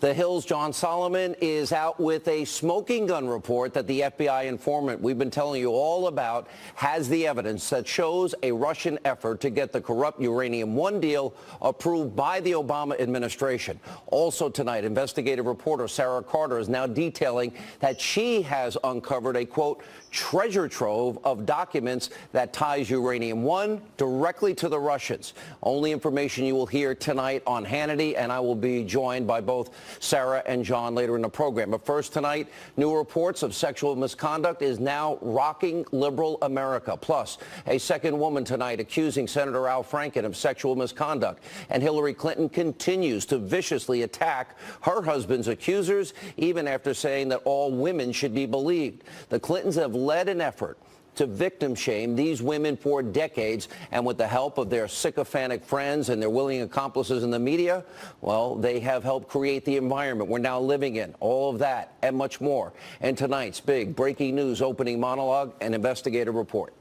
The Hill's John Solomon is out with a smoking gun report that the FBI informant we've been telling you all about has the evidence that shows a Russian effort to get the corrupt Uranium One deal approved by the Obama administration. Also tonight, investigative reporter Sarah Carter is now detailing that she has uncovered a, quote, treasure trove of documents that ties Uranium One directly to the Russians. Only information you will hear tonight on Hannity, and I will be joined by both Sarah and John later in the program. But first tonight, new reports of sexual misconduct is now rocking liberal America. Plus, a second woman tonight accusing Senator Al Franken of sexual misconduct. And Hillary Clinton continues to viciously attack her husband's accusers, even after saying that all women should be believed. The Clintons have led an effort to victim shame these women for decades, and with the help of their sycophantic friends and their willing accomplices in the media, well, they have helped create the environment we're now living in. All of that and much more in tonight's big breaking news opening monologue and investigative report.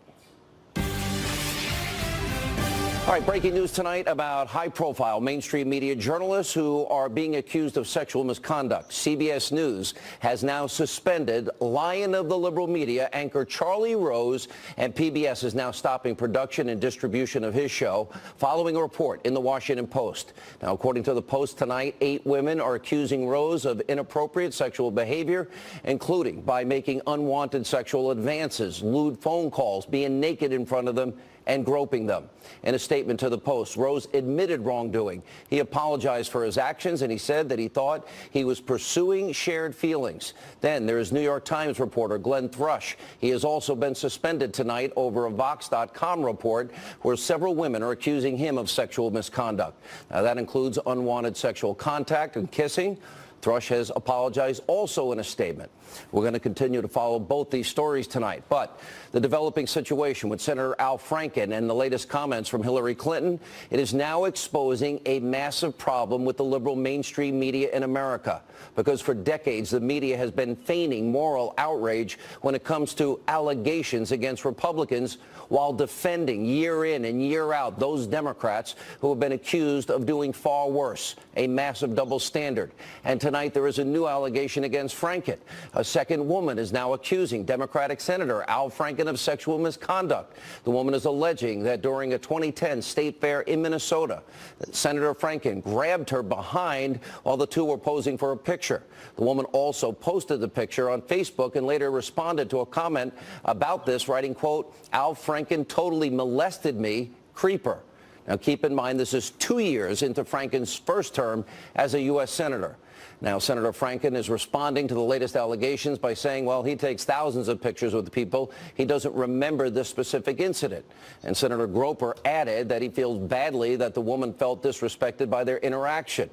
All right, breaking news tonight about high-profile mainstream media journalists who are being accused of sexual misconduct. CBS News has now suspended Lion of the liberal media anchor Charlie Rose, and PBS is now stopping production and distribution of his show following a report in the Washington Post. Now, according to the Post tonight, 8 women are accusing Rose of inappropriate sexual behavior, including by making unwanted sexual advances, lewd phone calls, being naked in front of them, and groping them. In a statement to the Post, Rose admitted wrongdoing. He apologized for his actions, and he said that he thought he was pursuing shared feelings. Then there is New York Times reporter Glenn Thrush. He has also been suspended tonight over a Vox.com report where several women are accusing him of sexual misconduct. Now, that includes unwanted sexual contact and kissing. Thrush has apologized also in a statement. We're going to continue to follow both these stories tonight. But the developing situation with Senator Al Franken and the latest comments from Hillary Clinton, it is now exposing a massive problem with the liberal mainstream media in America. Because for decades, the media has been feigning moral outrage when it comes to allegations against Republicans while defending year in and year out those Democrats who have been accused of doing far worse, a massive double standard. And tonight there is a new allegation against Franken. A second woman is now accusing Democratic Senator Al Franken of sexual misconduct. The woman is alleging that during a 2010 state fair in Minnesota, Senator Franken grabbed her behind while the two were posing for a picture. The woman also posted the picture on Facebook and later responded to a comment about this, writing, quote, "Al Franken totally molested me, creeper." Now, keep in mind, this is 2 years into Franken's first term as a U.S. Senator. Now, Senator Franken is responding to the latest allegations by saying, well, he takes thousands of pictures with people. He doesn't remember this specific incident. And Senator Groper added that he feels badly that the woman felt disrespected by their interaction.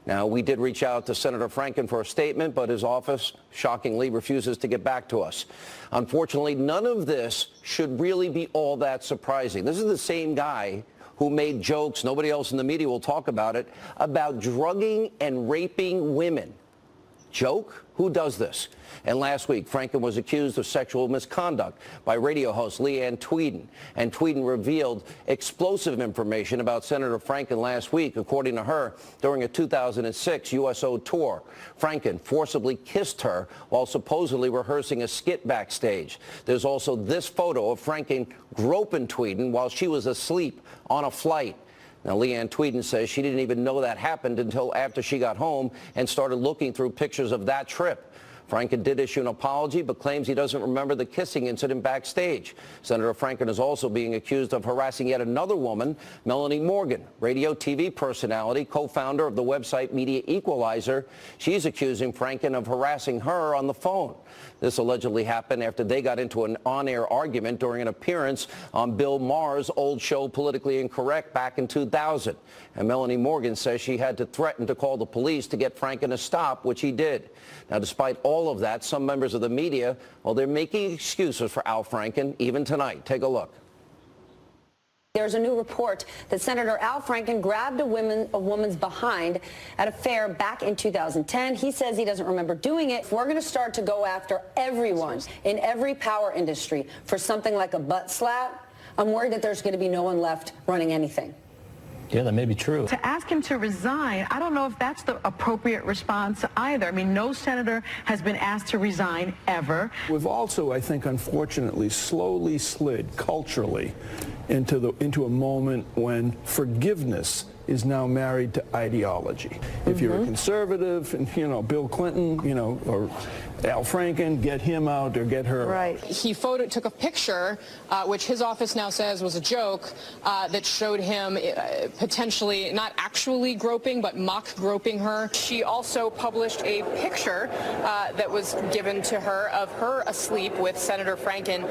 Now, we did reach out to Senator Franken for a statement, but his office shockingly refuses to get back to us. Unfortunately, none of this should really be all that surprising. This is the same guy who made jokes, nobody else in the media will talk about it, about drugging and raping women. Joke? Who does this? And last week, Franken was accused of sexual misconduct by radio host Leanne Tweeden. And Tweeden revealed explosive information about Senator Franken last week. According to her, during a 2006 USO tour, Franken forcibly kissed her while supposedly rehearsing a skit backstage. There's also this photo of Franken groping Tweeden while she was asleep on a flight. Now, Leanne Tweeden says she didn't even know that happened until after she got home and started looking through pictures of that trip. Franken did issue an apology, but claims he doesn't remember the kissing incident backstage. Senator Franken is also being accused of harassing yet another woman, Melanie Morgan, radio TV personality, co-founder of the website Media Equalizer. She's accusing Franken of harassing her on the phone. This allegedly happened after they got into an on-air argument during an appearance on Bill Maher's old show Politically Incorrect back in 2000. And Melanie Morgan says she had to threaten to call the police to get Franken to stop, which he did. Now, despite all of that, some members of the media, well, they're making excuses for Al Franken even tonight. Take a look. There's a new report that Senator Al Franken grabbed a woman's behind at a fair back in 2010. He says he doesn't remember doing it. We're going to start to go after everyone in every power industry for something like a butt slap. I'm worried that there's going to be no one left running anything. Yeah, that may be true. To ask him to resign, I don't know if that's the appropriate response either. I mean, no senator has been asked to resign ever. We've also, I think, unfortunately, slowly slid culturally into a moment when forgiveness is now married to ideology. If you're a conservative, and Bill Clinton, or Al Franken, get him out or get her out. He took a picture, which his office now says was a joke, that showed him potentially not actually groping, but mock groping her. She also published a picture that was given to her of her asleep with Senator Franken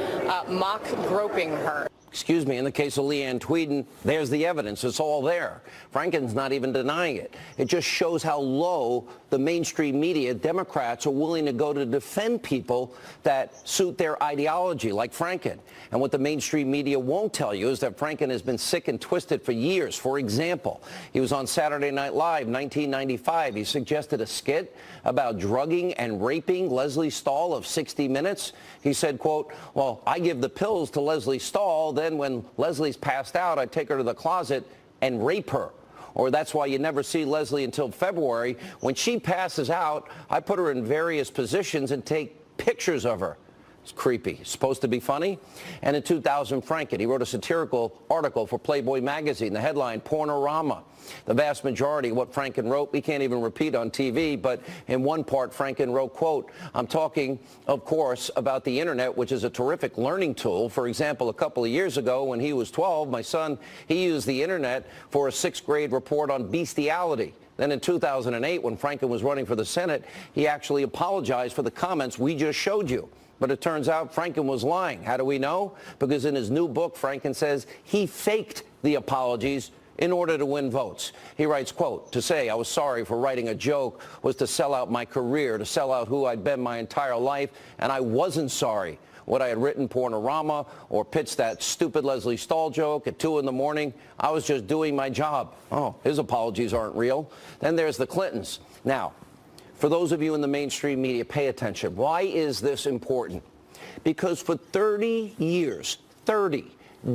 mock groping her. Excuse me, in the case of Leanne Tweeden, there's the evidence. It's all there. Franken's not even denying it. It just shows how low the mainstream media, Democrats, are willing to go to defend people that suit their ideology, like Franken. And what the mainstream media won't tell you is that Franken has been sick and twisted for years. For example, he was on Saturday Night Live, 1995. He suggested a skit about drugging and raping Leslie Stahl of 60 Minutes. He said, quote, well, I give the pills to Leslie Stahl. Then when Leslie's passed out, I take her to the closet and rape her. Or that's why you never see Leslie until February. When she passes out, I put her in various positions and take pictures of her. It's creepy. It's supposed to be funny. And in 2000, Franken, he wrote a satirical article for Playboy magazine. The headline, Pornorama. The vast majority of what Franken wrote, we can't even repeat on TV, but in one part, Franken wrote, quote, I'm talking, of course, about the internet, which is a terrific learning tool. For example, a couple of years ago, when he was 12, my son, he used the internet for a 6th grade report on bestiality. Then in 2008, when Franken was running for the Senate, he actually apologized for the comments we just showed you. But it turns out Franken was lying. How do we know? Because in his new book, Franken says he faked the apologies in order to win votes. He writes, quote, to say I was sorry for writing a joke was to sell out my career, to sell out who I'd been my entire life, and I wasn't sorry. What I had written, Pornorama, or pitched that stupid Leslie Stahl joke at 2 in the morning, I was just doing my job. Oh, his apologies aren't real. Then there's the Clintons. Now, for those of you in the mainstream media, pay attention. Why is this important? Because for 30 years, 30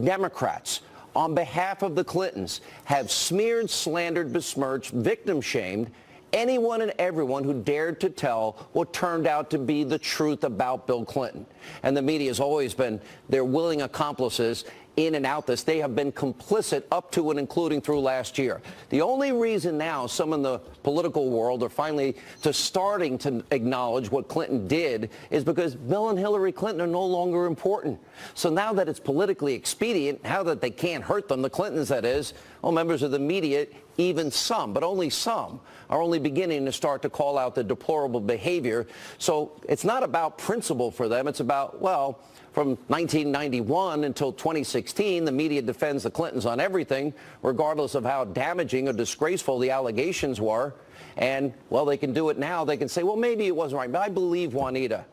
Democrats on behalf of the Clintons have smeared, slandered, besmirched, victim-shamed anyone and everyone who dared to tell what turned out to be the truth about Bill Clinton. And the media has always been their willing accomplices in and out this. They have been complicit up to and including through last year. The only reason now some in the political world are finally starting to acknowledge what Clinton did is because Bill and Hillary Clinton are no longer important. So now that it's politically expedient, now that they can't hurt them, the Clintons that is, well, members of the media, even some, but only some, are only beginning to start to call out the deplorable behavior. So it's not about principle for them. It's about, well, from 1991 until 2016, the media defends the Clintons on everything, regardless of how damaging or disgraceful the allegations were. And, well, they can do it now. They can say, well, maybe it wasn't right, but I believe Juanita.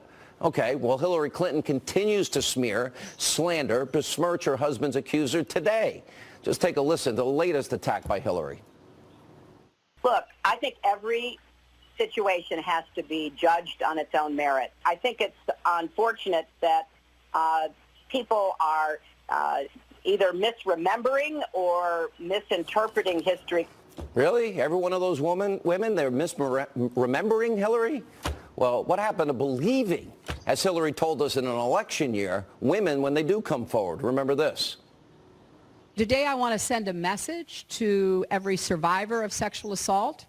Okay, well, Hillary Clinton continues to smear, slander, besmirch her husband's accuser today. Just take a listen to the latest attack by Hillary. Look, I think every situation has to be judged on its own merit. I think it's unfortunate that people are either misremembering or misinterpreting history. Really? Every one of those women, they're misremembering Hillary? Well, what happened to believing, as Hillary told us in an election year, women when they do come forward? Remember this. Today, I want to send a message to every survivor of sexual assault.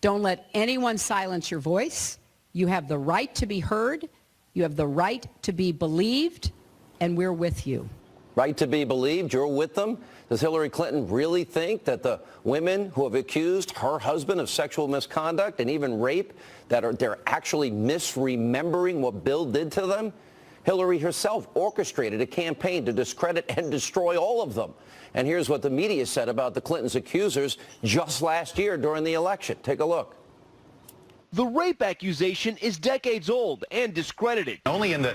Don't let anyone silence your voice. You have the right to be heard. You have the right to be believed, and we're with you. Right to be believed? You're with them? Does Hillary Clinton really think that the women who have accused her husband of sexual misconduct and even rape, they're actually misremembering what Bill did to them? Hillary herself orchestrated a campaign to discredit and destroy all of them. And here's what the media said about the Clintons' accusers just last year during the election. Take a look. The rape accusation is decades old and discredited. Only in the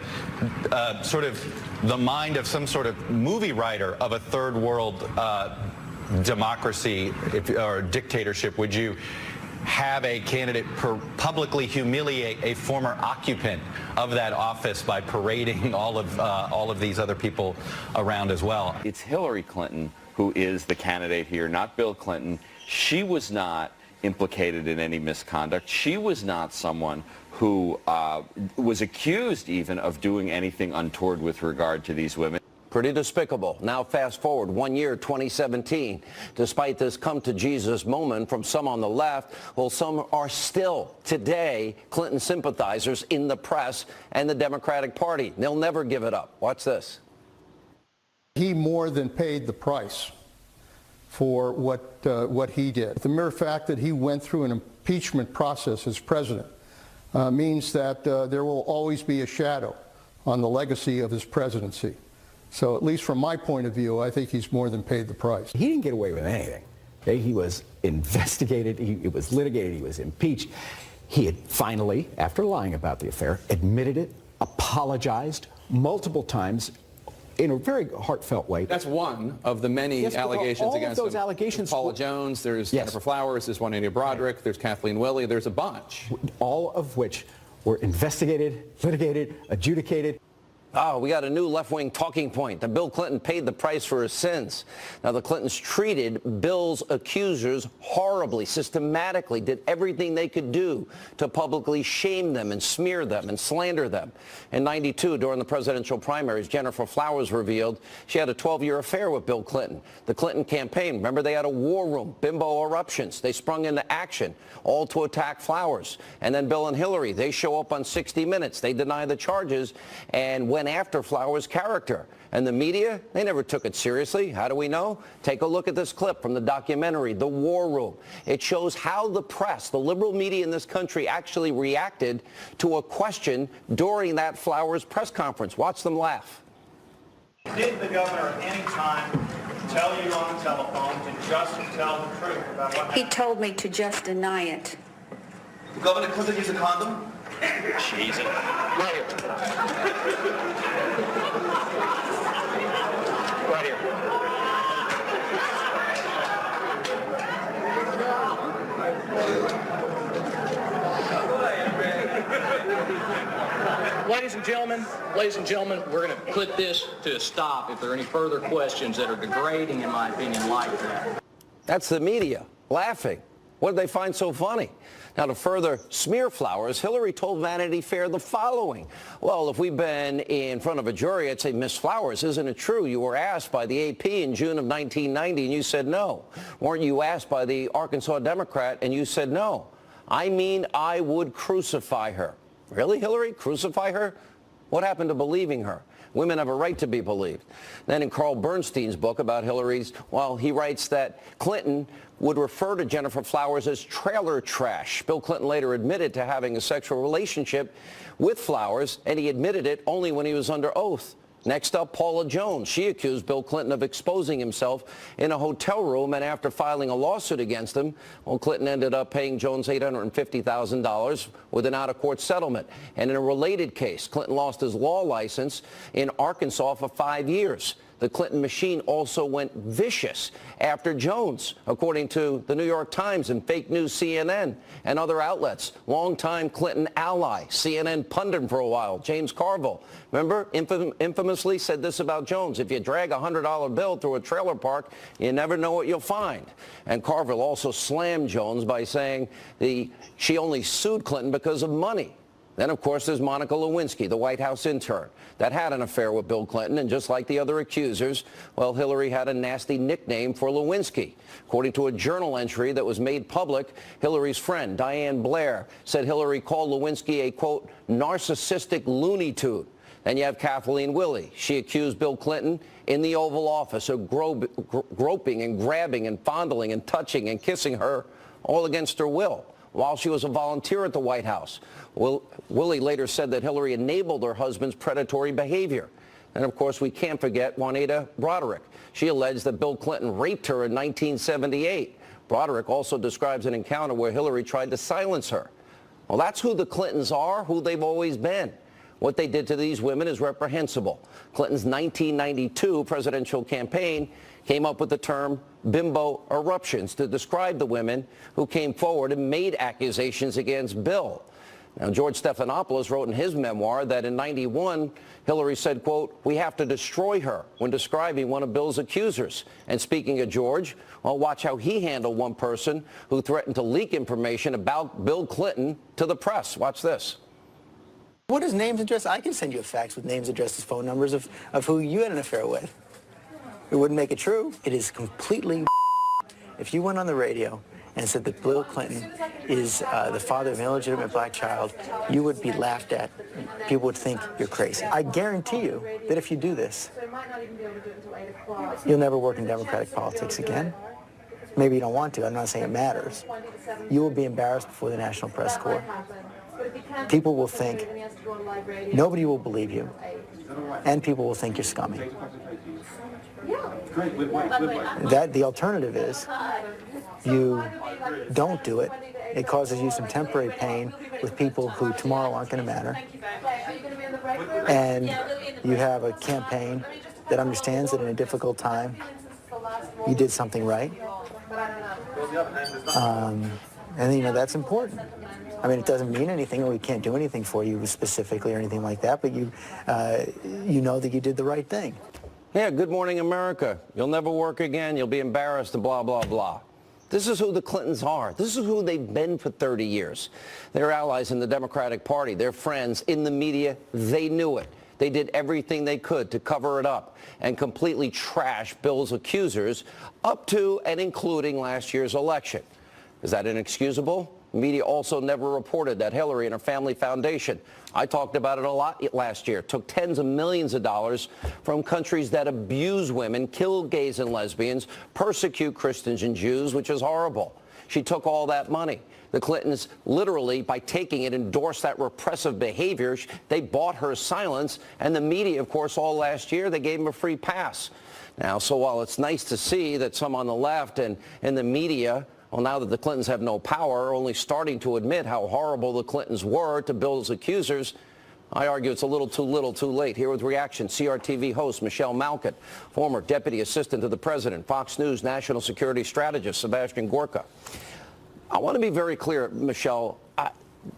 sort of the mind of some sort of movie writer of a third world democracy or dictatorship would you have a candidate publicly humiliate a former occupant of that office by parading all of these other people around as well. It's Hillary Clinton who is the candidate here, not Bill Clinton. She was not implicated in any misconduct. She was not someone who was accused even of doing anything untoward with regard to these women. Pretty despicable. Now fast forward 1 year, 2017. Despite this come-to-Jesus moment from some on the left, well, some are still today Clinton sympathizers in the press and the Democratic Party. They'll never give it up. Watch this. He more than paid the price for what he did. The mere fact that he went through an impeachment process as president means that there will always be a shadow on the legacy of his presidency. So at least from my point of view, I think he's more than paid the price. He didn't get away with anything. Okay? He was investigated, it was litigated, he was impeached. He had finally, after lying about the affair, admitted it, apologized multiple times in a very heartfelt way. That's one of the many allegations against him. Those allegations, Paula Jones, there's Jennifer Flowers, there's Juanita Broderick, there's Kathleen Willey, there's a bunch. All of which were investigated, litigated, adjudicated. Oh, we got a new left-wing talking point that Bill Clinton paid the price for his sins. Now, the Clintons treated Bill's accusers horribly, systematically, did everything they could do to publicly shame them and smear them and slander them. In '92, during the presidential primaries, Jennifer Flowers revealed she had a 12-year affair with Bill Clinton. The Clinton campaign, remember, they had a war room, bimbo eruptions. They sprung into action, all to attack Flowers. And then Bill and Hillary, they show up on 60 Minutes. They deny the charges and went after Flowers' character. And the media, they never took it seriously. How do we know? Take a look at this clip from the documentary, The War Room. It shows how the press, the liberal media in this country, actually reacted to a question during that Flowers press conference. Watch them laugh. Did the governor at any time tell you on the telephone to just tell the truth about what happened? He told me to just deny it. The governor couldn't use a condom? Cheesy. Right here. Right here. Ladies and gentlemen, we're going to put this to a stop if there are any further questions that are degrading, in my opinion, like that. That's the media laughing. What did they find so funny? Now, to further smear Flowers, Hillary told Vanity Fair the following. Well, if we've been in front of a jury, I'd say, Miss Flowers, isn't it true you were asked by the AP in June of 1990 and you said no? Weren't you asked by the Arkansas Democrat and you said no? I mean, I would crucify her. Really, Hillary? Crucify her? What happened to believing her? Women have a right to be believed. Then in Carl Bernstein's book about Hillary's, well, he writes that Clinton would refer to Jennifer Flowers as trailer trash. Bill Clinton later admitted to having a sexual relationship with Flowers, and he admitted it only when he was under oath. Next up, Paula Jones. She accused Bill Clinton of exposing himself in a hotel room, and after filing a lawsuit against him, well, Clinton ended up paying Jones $850,000 with an out-of-court settlement. And in a related case, Clinton lost his law license in Arkansas for 5 years. The Clinton machine also went vicious after Jones, according to the New York Times and fake news CNN and other outlets. Longtime Clinton ally, CNN pundit for a while, James Carville. Remember, infamously said this about Jones: if you drag a $100 bill through a trailer park, you never know what you'll find. And Carville also slammed Jones by saying she only sued Clinton because of money. Then, of course, there's Monica Lewinsky, the White House intern, that had an affair with Bill Clinton. And just like the other accusers, well, Hillary had a nasty nickname for Lewinsky. According to a journal entry that was made public, Hillary's friend, Diane Blair, said Hillary called Lewinsky a, quote, narcissistic Looney Tune. Then you have Kathleen Willey. She accused Bill Clinton in the Oval Office of groping and grabbing and fondling and touching and kissing her, all against her will, while she was a volunteer at the White House. Willey later said that Hillary enabled her husband's predatory behavior. And, of course, we can't forget Juanita Broderick. She alleged that Bill Clinton raped her in 1978. Broderick also describes an encounter where Hillary tried to silence her. Well, that's who the Clintons are, who they've always been. What they did to these women is reprehensible. Clinton's 1992 presidential campaign came up with the term bimbo eruptions to describe the women who came forward and made accusations against Bill. Now, George Stephanopoulos wrote in his memoir that in '91, Hillary said, quote, "We have to destroy her," when describing one of Bill's accusers. And speaking of George, well, watch how he handled one person who threatened to leak information about Bill Clinton to the press. Watch this. What is names, addresses? I can send you a fax with names, addresses, phone numbers of who you had an affair with. It wouldn't make it true. It is completely if you went on the radio and said that Bill Clinton is the father of an illegitimate black child, you would be laughed at. People would think you're crazy. I guarantee you that if you do this, you'll never work in Democratic politics again. Maybe you don't want to. I'm not saying it matters. You will be embarrassed before the National Press Corps. People will think, nobody will believe you, and people will think you're scummy. The alternative is you don't do it. It causes you some temporary pain with people who tomorrow aren't going to matter. And you have a campaign that understands that in a difficult time, you did something right. And, you know, that's important. I mean, it doesn't mean anything, or we can't do anything for you specifically or anything like that, but you know that you did the right thing. Yeah, Good Morning America. You'll never work again. You'll be embarrassed and blah, blah, blah. This is who the Clintons are. This is who they've been for 30 years. They're allies in the Democratic Party. They're friends in the media. They knew it. They did everything they could to cover it up and completely trash Bill's accusers up to and including last year's election. Is that inexcusable? Media also never reported that Hillary and her family foundation, I talked about it a lot last year, took tens of millions of dollars from countries that abuse women, kill gays and lesbians, persecute Christians and Jews, which is horrible. She took all that money. The Clintons literally, by taking it, endorsed that repressive behavior. They bought her silence, and the media, of course, all last year, they gave them a free pass. Now, so while it's nice to see that some on the left and in the media, well, now that the Clintons have no power, are only starting to admit how horrible the Clintons were to Bill's accusers, I argue it's a little too late. Here with reaction, CRTV host Michelle Malkin, former deputy assistant to the president, Fox News national security strategist Sebastian Gorka. I want to be very clear, Michelle.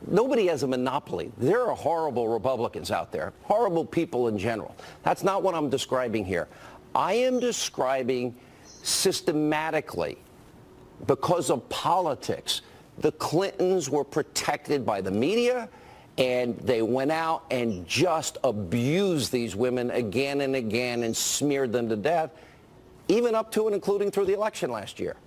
Nobody has a monopoly. There are horrible Republicans out there, horrible people in general. That's not what I'm describing here. I am describing systematically, because of politics, the Clintons were protected by the media, and they went out and just abused these women again and again and smeared them to death, even up to and including through the election last year.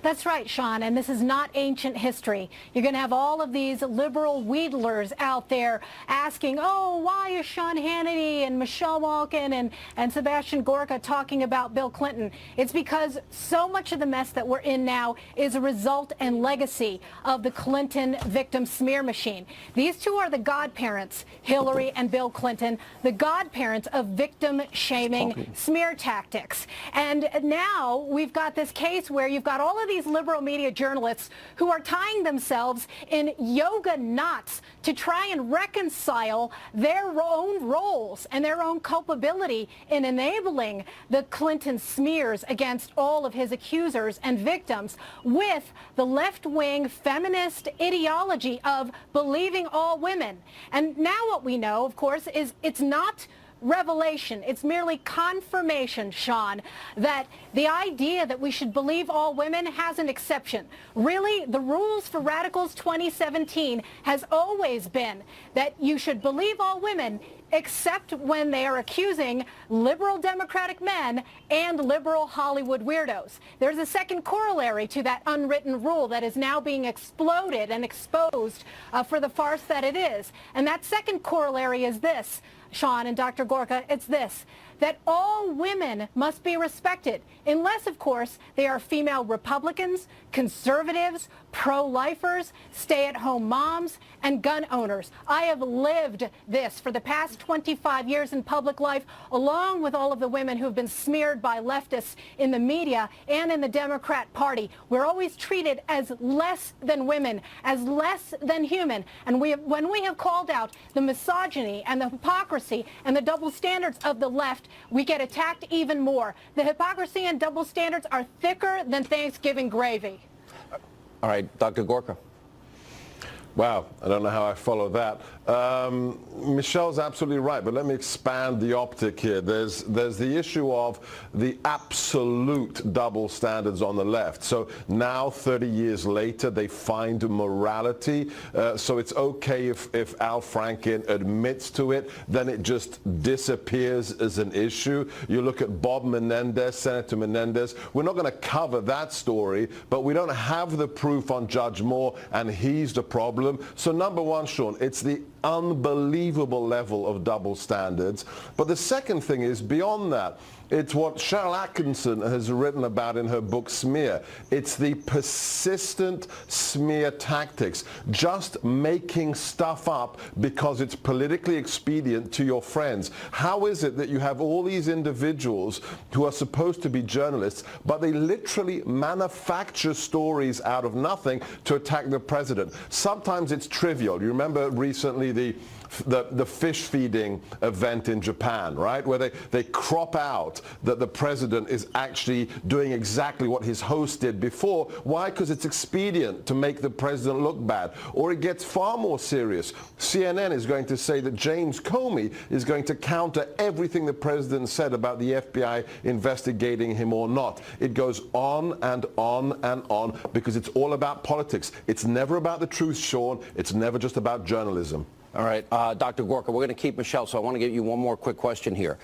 That's right, Sean, and this is not ancient history. You're going to have all of these liberal wheedlers out there asking, oh, why is Sean Hannity and Michelle Malkin and Sebastian Gorka talking about Bill Clinton? It's because so much of the mess that we're in now is a result and legacy of the Clinton victim smear machine. These two are the godparents, Hillary and Bill Clinton, the godparents of victim-shaming smear tactics. And now we've got this case where you've got all of these liberal media journalists who are tying themselves in yoga knots to try and reconcile their own roles and their own culpability in enabling the Clinton smears against all of his accusers and victims with the left-wing feminist ideology of believing all women. And now what we know, of course, is it's not revelation. It's merely confirmation, Sean, that the idea that we should believe all women has an exception. Really, the rules for Radicals 2017 has always been that you should believe all women except when they are accusing liberal Democratic men and liberal Hollywood weirdos. There's a second corollary to that unwritten rule that is now being exploded and exposed for the farce that it is. And that second corollary is this, Sean and Dr. Gorka, it's this, that all women must be respected, unless, of course, they are female Republicans, conservatives, pro-lifers, stay-at-home moms, and gun owners. I have lived this for the past 25 years in public life, along with all of the women who have been smeared by leftists in the media and in the Democrat Party. We're always treated as less than women, as less than human. And when we have called out the misogyny and the hypocrisy and the double standards of the left, we get attacked even more. The hypocrisy and double standards are thicker than Thanksgiving gravy. All right, Dr. Gorka. Wow, I don't know how I follow that. Michelle's absolutely right, but let me expand the optic here. There's the issue of the absolute double standards on the left. So now, 30 years later, they find morality. So it's okay if Al Franken admits to it, then it just disappears as an issue. You look at Bob Menendez, Senator Menendez. We're not going to cover that story, but we don't have the proof on Judge Moore, and he's the problem. So number one, Sean, it's the unbelievable level of double standards. But the second thing is, beyond that, it's what Cheryl Atkinson has written about in her book Smear. It's the persistent smear tactics, just making stuff up because it's politically expedient to your friends. How is it that you have all these individuals who are supposed to be journalists, but they literally manufacture stories out of nothing to attack the president? Sometimes it's trivial. You remember recently the fish feeding event in Japan, right, where they crop out that the president is actually doing exactly what his host did before. Why? Because it's expedient to make the president look bad. Or it gets far more serious. CNN is going to say that James Comey is going to counter everything the president said about the FBI investigating him or not. It goes on and on and on because it's all about politics. It's never about the truth, Sean. It's never just about journalism. All right, Dr. Gorka, we're going to keep Michelle, so I want to give you one more quick question here.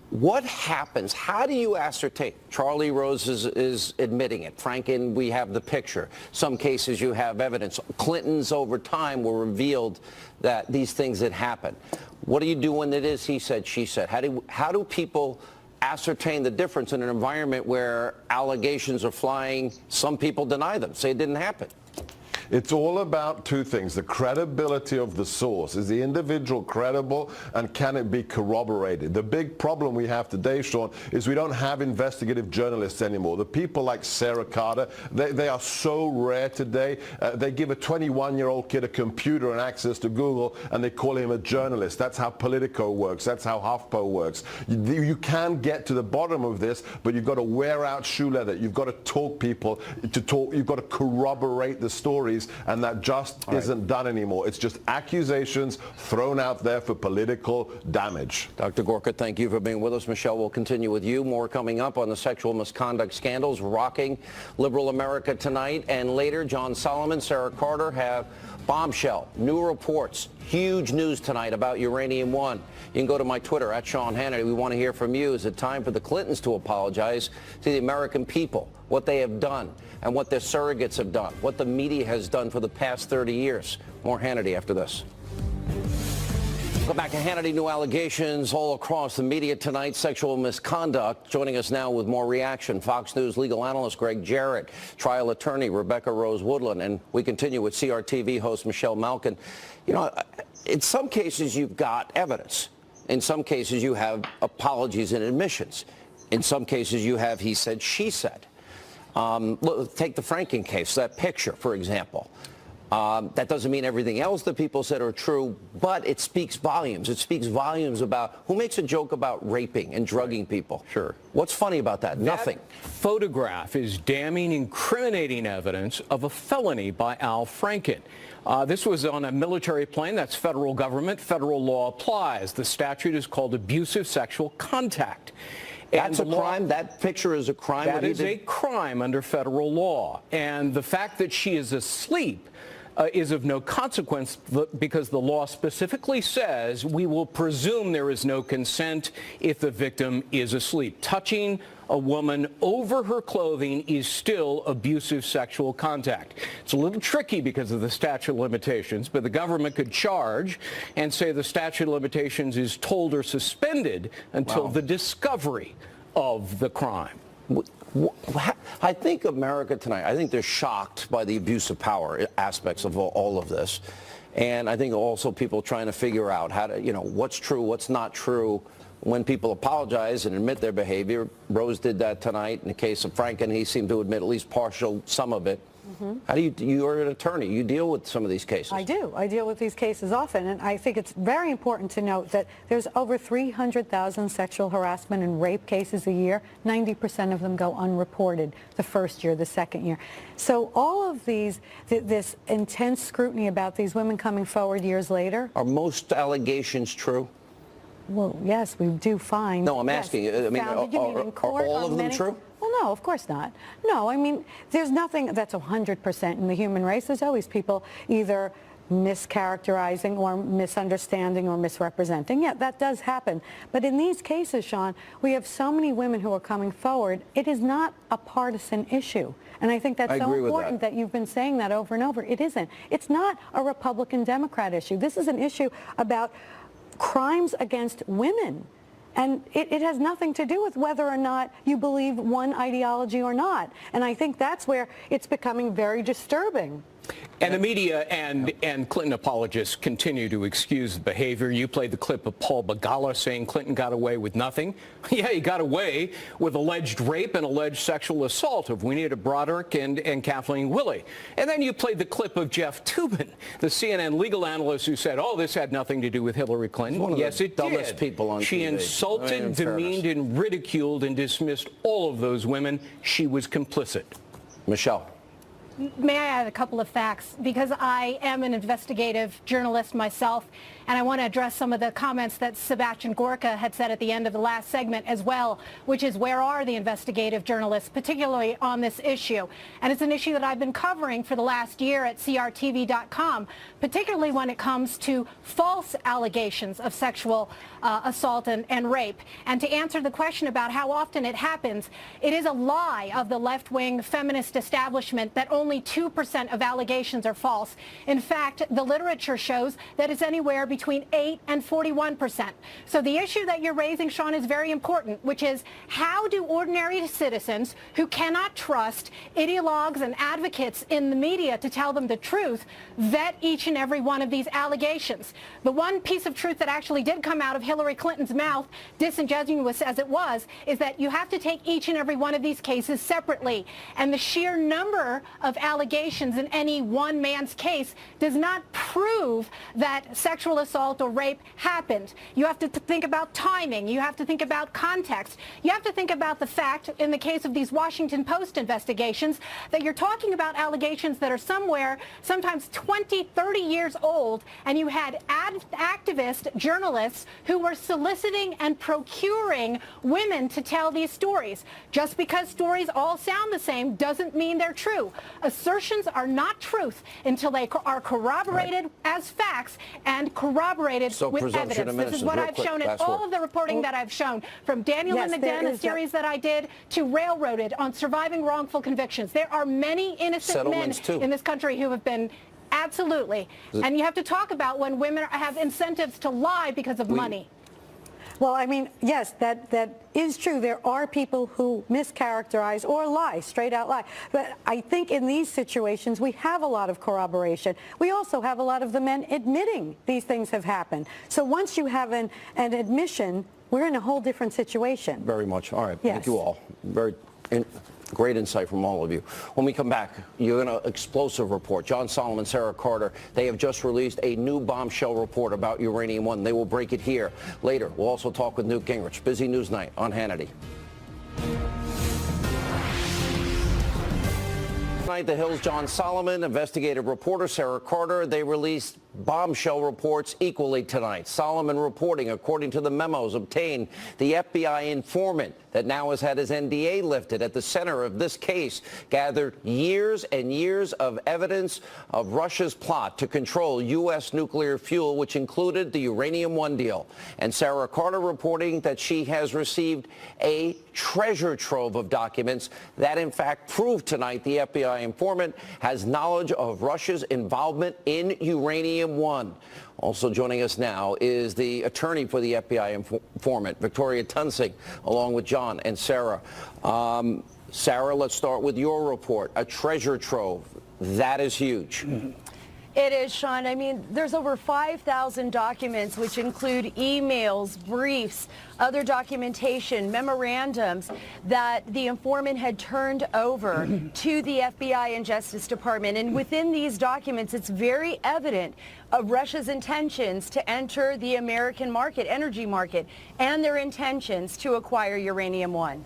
What happens? How do you ascertain? Charlie Rose is admitting it. Franken, we have the picture. Some cases you have evidence. Clinton's over time were revealed that these things had happened. What do you do when it is he said, she said? How do people ascertain the difference in an environment where allegations are flying? Some people deny them, say it didn't happen. It's all about two things. The credibility of the source. Is the individual credible, and can it be corroborated? The big problem we have today, Sean, is we don't have investigative journalists anymore. The people like Sarah Carter, they are so rare today. They give a 21-year-old kid a computer and access to Google, and they call him a journalist. That's how Politico works. That's how HuffPo works. You can get to the bottom of this, but you've got to wear out shoe leather. You've got to talk people to talk. You've got to corroborate the stories. And that just isn't done anymore. It's just accusations thrown out there for political damage. Dr. Gorka, thank you for being with us. Michelle, we'll continue with you. More coming up on the sexual misconduct scandals rocking liberal America tonight. And later, John Solomon, Sarah Carter have bombshell, new reports, huge news tonight about Uranium One. You can go to my Twitter, at Sean Hannity. We want to hear from you. Is it time for the Clintons to apologize to the American people, what they have done and what their surrogates have done, what the media has done for the past 30 years? More Hannity after this. Welcome back to Hannity. New allegations all across the media tonight, sexual misconduct. Joining us now with more reaction, Fox News legal analyst Greg Jarrett, trial attorney Rebecca Rose Woodland, and we continue with CRTV host Michelle Malkin. You know, in some cases you've got evidence. In some cases you have apologies and admissions. In some cases you have he said, she said. Look, take the Franken case, that picture, for example. That doesn't mean everything else that people said are true, but it speaks volumes. It speaks volumes about who makes a joke about raping and drugging people. Sure. What's funny about that? Nothing. Photograph is damning, incriminating evidence of a felony by Al Franken. This was on a military plane. That's federal government. Federal law applies. The statute is called abusive sexual contact. That's a crime? That picture is a crime? That is a crime under federal law. And the fact that she is asleep is of no consequence because the law specifically says we will presume there is no consent if the victim is asleep. Touching a woman over her clothing is still abusive sexual contact. It's a little tricky because of the statute of limitations, but the government could charge and say the statute of limitations is told or suspended until the discovery of the crime. I think America tonight, I think they're shocked by the abuse of power aspects of all of this. And I think also people trying to figure out how to, what's true, what's not true. When people apologize and admit their behavior, Rose did that tonight. In the case of Franken, he seemed to admit at least some of it. How do you're an attorney, you deal with some of these cases. I do. I deal with these cases often, and I think it's very important to note that there's over 300,000 sexual harassment and rape cases a year. 90% of them go unreported the first year, the second year. So all of these, this intense scrutiny about these women coming forward years later. Are most allegations true? Well, yes, we do find. No, I'm asking you. I mean, are all of them true? Well, no, of course not. No, I mean, there's nothing that's 100% in the human race. There's always people either mischaracterizing or misunderstanding or misrepresenting. Yeah, that does happen. But in these cases, Sean, we have so many women who are coming forward. It is not a partisan issue. And I think that's so important that you've been saying that over and over. It isn't. It's not a Republican-Democrat issue. This is an issue about crimes against women. And it has nothing to do with whether or not you believe one ideology or not. And I think that's where it's becoming very disturbing. And the media and Clinton apologists continue to excuse the behavior. You played the clip of Paul Begala saying Clinton got away with nothing. Yeah, he got away with alleged rape and alleged sexual assault of Juanita Broderick and Kathleen Willey. And then you played the clip of Jeff Toobin, the CNN legal analyst who said, oh, this had nothing to do with Hillary Clinton. Yes, it did. Dumbest people on She TV. insulted, demeaned, and ridiculed and dismissed all of those women. She was complicit. Michelle. May I add a couple of facts? Because I am an investigative journalist myself, and I want to address some of the comments that Sebastian Gorka had said at the end of the last segment as well, which is where are the investigative journalists, particularly on this issue? And it's an issue that I've been covering for the last year at crtv.com, particularly when it comes to false allegations of sexual assault and rape. And to answer the question about how often it happens, it is a lie of the left-wing feminist establishment that only 2% of allegations are false. In fact, the literature shows that it's anywhere between 8 and 41%. So the issue that you're raising, Sean, is very important, which is how do ordinary citizens who cannot trust ideologues and advocates in the media to tell them the truth vet each and every one of these allegations? The one piece of truth that actually did come out of Hillary Clinton's mouth, disingenuous as it was, is that you have to take each and every one of these cases separately. And the sheer number of allegations in any one man's case does not prove that sexual assault or rape happened. You have to think about timing. You have to think about context. You have to think about the fact, in the case of these Washington Post investigations, that you're talking about allegations that are sometimes 20, 30 years old, and you had activist journalists who were soliciting and procuring women to tell these stories. Just because stories all sound the same doesn't mean they're true. Assertions are not truth until they are corroborated as facts and corroborated with evidence. This is what I've shown in all of the reporting that I've shown, from Daniel and the Den, a series that I did, to Railroaded on surviving wrongful convictions. There are many innocent men in this country who have been absolutely. And you have to talk about when women have incentives to lie because of money. Well, I mean, yes, that is true. There are people who mischaracterize or lie, straight out lie. But I think in these situations, we have a lot of corroboration. We also have a lot of the men admitting these things have happened. So once you have an admission, we're in a whole different situation. Very much. All right. Yes. Thank you all. Great insight from all of you. When we come back, you're going to explosive report. John Solomon, Sarah Carter, they have just released a new bombshell report about Uranium One. They will break it here. Later, we'll also talk with Newt Gingrich. Busy news night on Hannity. Tonight, The Hill's John Solomon, investigative reporter Sarah Carter, they released bombshell reports equally tonight. Solomon reporting, according to the memos obtained, the FBI informant that now has had his NDA lifted at the center of this case gathered years and years of evidence of Russia's plot to control U.S. nuclear fuel, which included the Uranium One deal. And Sarah Carter reporting that she has received a treasure trove of documents that, in fact, prove tonight the FBI informant has knowledge of Russia's involvement in Uranium One. Also joining us now is the attorney for the FBI informant, Victoria Tunsing, along with John and Sarah. Sarah, let's start with your report. A treasure trove. That is huge. It is, Sean. I mean, there's over 5,000 documents, which include emails, briefs, other documentation, memorandums that the informant had turned over to the FBI and Justice Department. And within these documents, it's very evident of Russia's intentions to enter the American market, energy market, and their intentions to acquire uranium-1.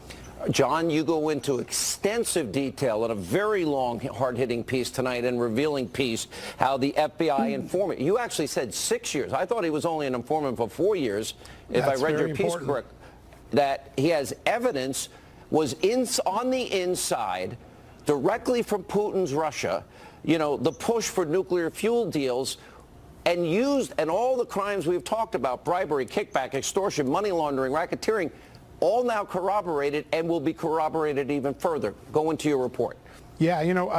John, you go into extensive detail in a very long, hard-hitting piece tonight and revealing piece how the FBI informant, you actually said 6 years. I thought he was only an informant for 4 years, if I read your piece correct, that he has evidence was on the inside directly from Putin's Russia, you know, the push for nuclear fuel deals, and used, and all the crimes we've talked about, bribery, kickback, extortion, money laundering, racketeering, all now corroborated and will be corroborated even further. Go into your report. Yeah, you know,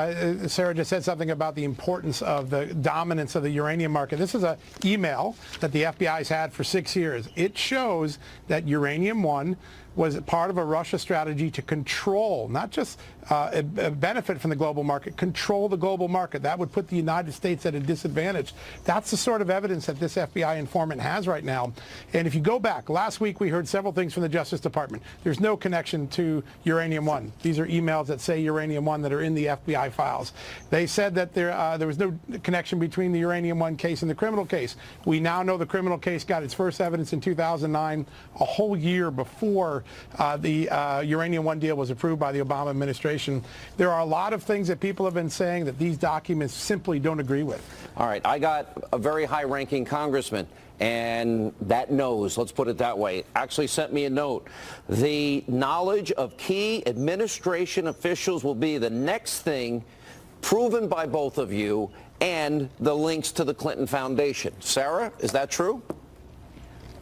Sarah just said something about the importance of the dominance of the uranium market. This is an email that the FBI's had for 6 years. It shows that uranium-1 was part of a Russia strategy to control, not just benefit from the global market, control the global market. That would put the United States at a disadvantage. That's the sort of evidence that this FBI informant has right now. And if you go back, last week we heard several things from the Justice Department. There's no connection to uranium-1. These are emails that say uranium-1 that are in the FBI files. They said that there was no connection between the uranium-1 case and the criminal case. We now know the criminal case got its first evidence in 2009, a whole year before the uranium-1 deal was approved by the Obama administration. There are a lot of things that people have been saying that these documents simply don't agree with. All right, I got a very high-ranking congressman, and that knows, let's put it that way, actually sent me a note. The knowledge of key administration officials will be the next thing proven by both of you, and the links to the Clinton Foundation. Sarah, is that true?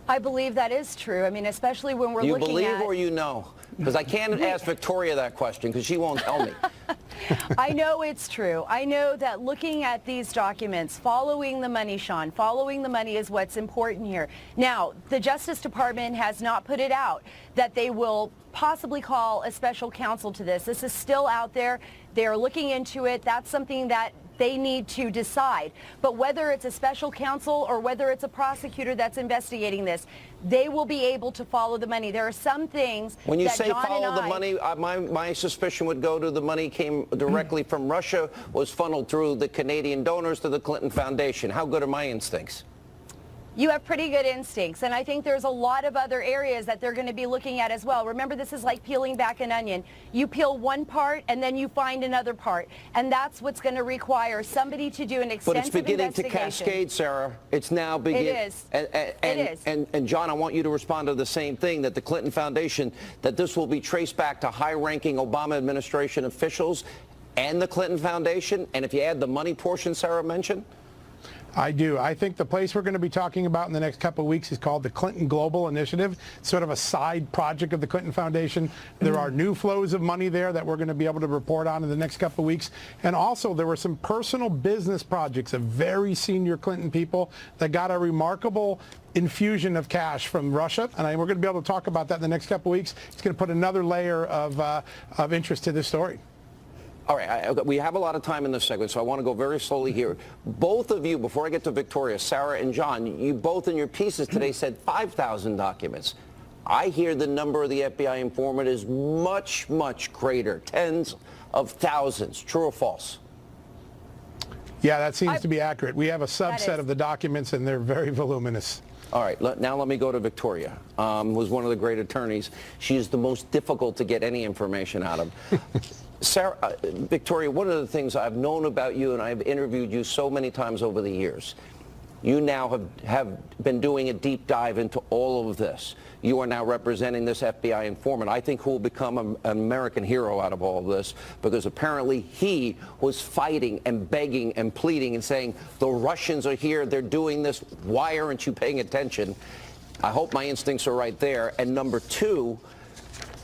I believe that is true. I mean, especially when we're looking at... You believe or you know? Because I can't ask Victoria that question because she won't tell me. I know it's true. I know that looking at these documents, following the money, Sean, following the money is what's important here. Now, the Justice Department has not put it out that they will possibly call a special counsel to this. This is still out there. They're looking into it. That's something that they need to decide. But whether it's a special counsel or whether it's a prosecutor that's investigating this, they will be able to follow the money. There are some things when you that say John follow the money, my suspicion would go to the money came directly from Russia, was funneled through the Canadian donors to the Clinton Foundation. How good are my instincts? You have pretty good instincts, and I think there's a lot of other areas that they're going to be looking at as well. Remember, this is like peeling back an onion. You peel one part, and then you find another part, and that's what's going to require somebody to do an extensive investigation. But it's beginning to cascade, Sarah. It's now beginning. It is. It is. And John, I want you to respond to the same thing, that the Clinton Foundation, that this will be traced back to high-ranking Obama administration officials and the Clinton Foundation, and if you add the money portion Sarah mentioned? I do. I think the place we're going to be talking about in the next couple of weeks is called the Clinton Global Initiative, sort of a side project of the Clinton Foundation. There are new flows of money there that we're going to be able to report on in the next couple of weeks. And also there were some personal business projects of very senior Clinton people that got a remarkable infusion of cash from Russia. And we're going to be able to talk about that in the next couple of weeks. It's going to put another layer of interest to this story. All right, we have a lot of time in this segment, so I want to go very slowly here. Both of you, before I get to Victoria, Sarah and John, you both in your pieces today said 5,000 documents. I hear the number of the FBI informant is much, much greater, tens of thousands. True or false? Yeah, that seems to be accurate. We have a subset of the documents, and they're very voluminous. All right, now let me go to Victoria, who's one of the great attorneys. She is the most difficult to get any information out of. Sarah, Victoria, one of the things I've known about you, and I've interviewed you so many times over the years, you now have been doing a deep dive into all of this. You are now representing this FBI informant. I think who will become an American hero out of all of this, because apparently he was fighting and begging and pleading and saying, the Russians are here, they're doing this, why aren't you paying attention? I hope my instincts are right there. And number two,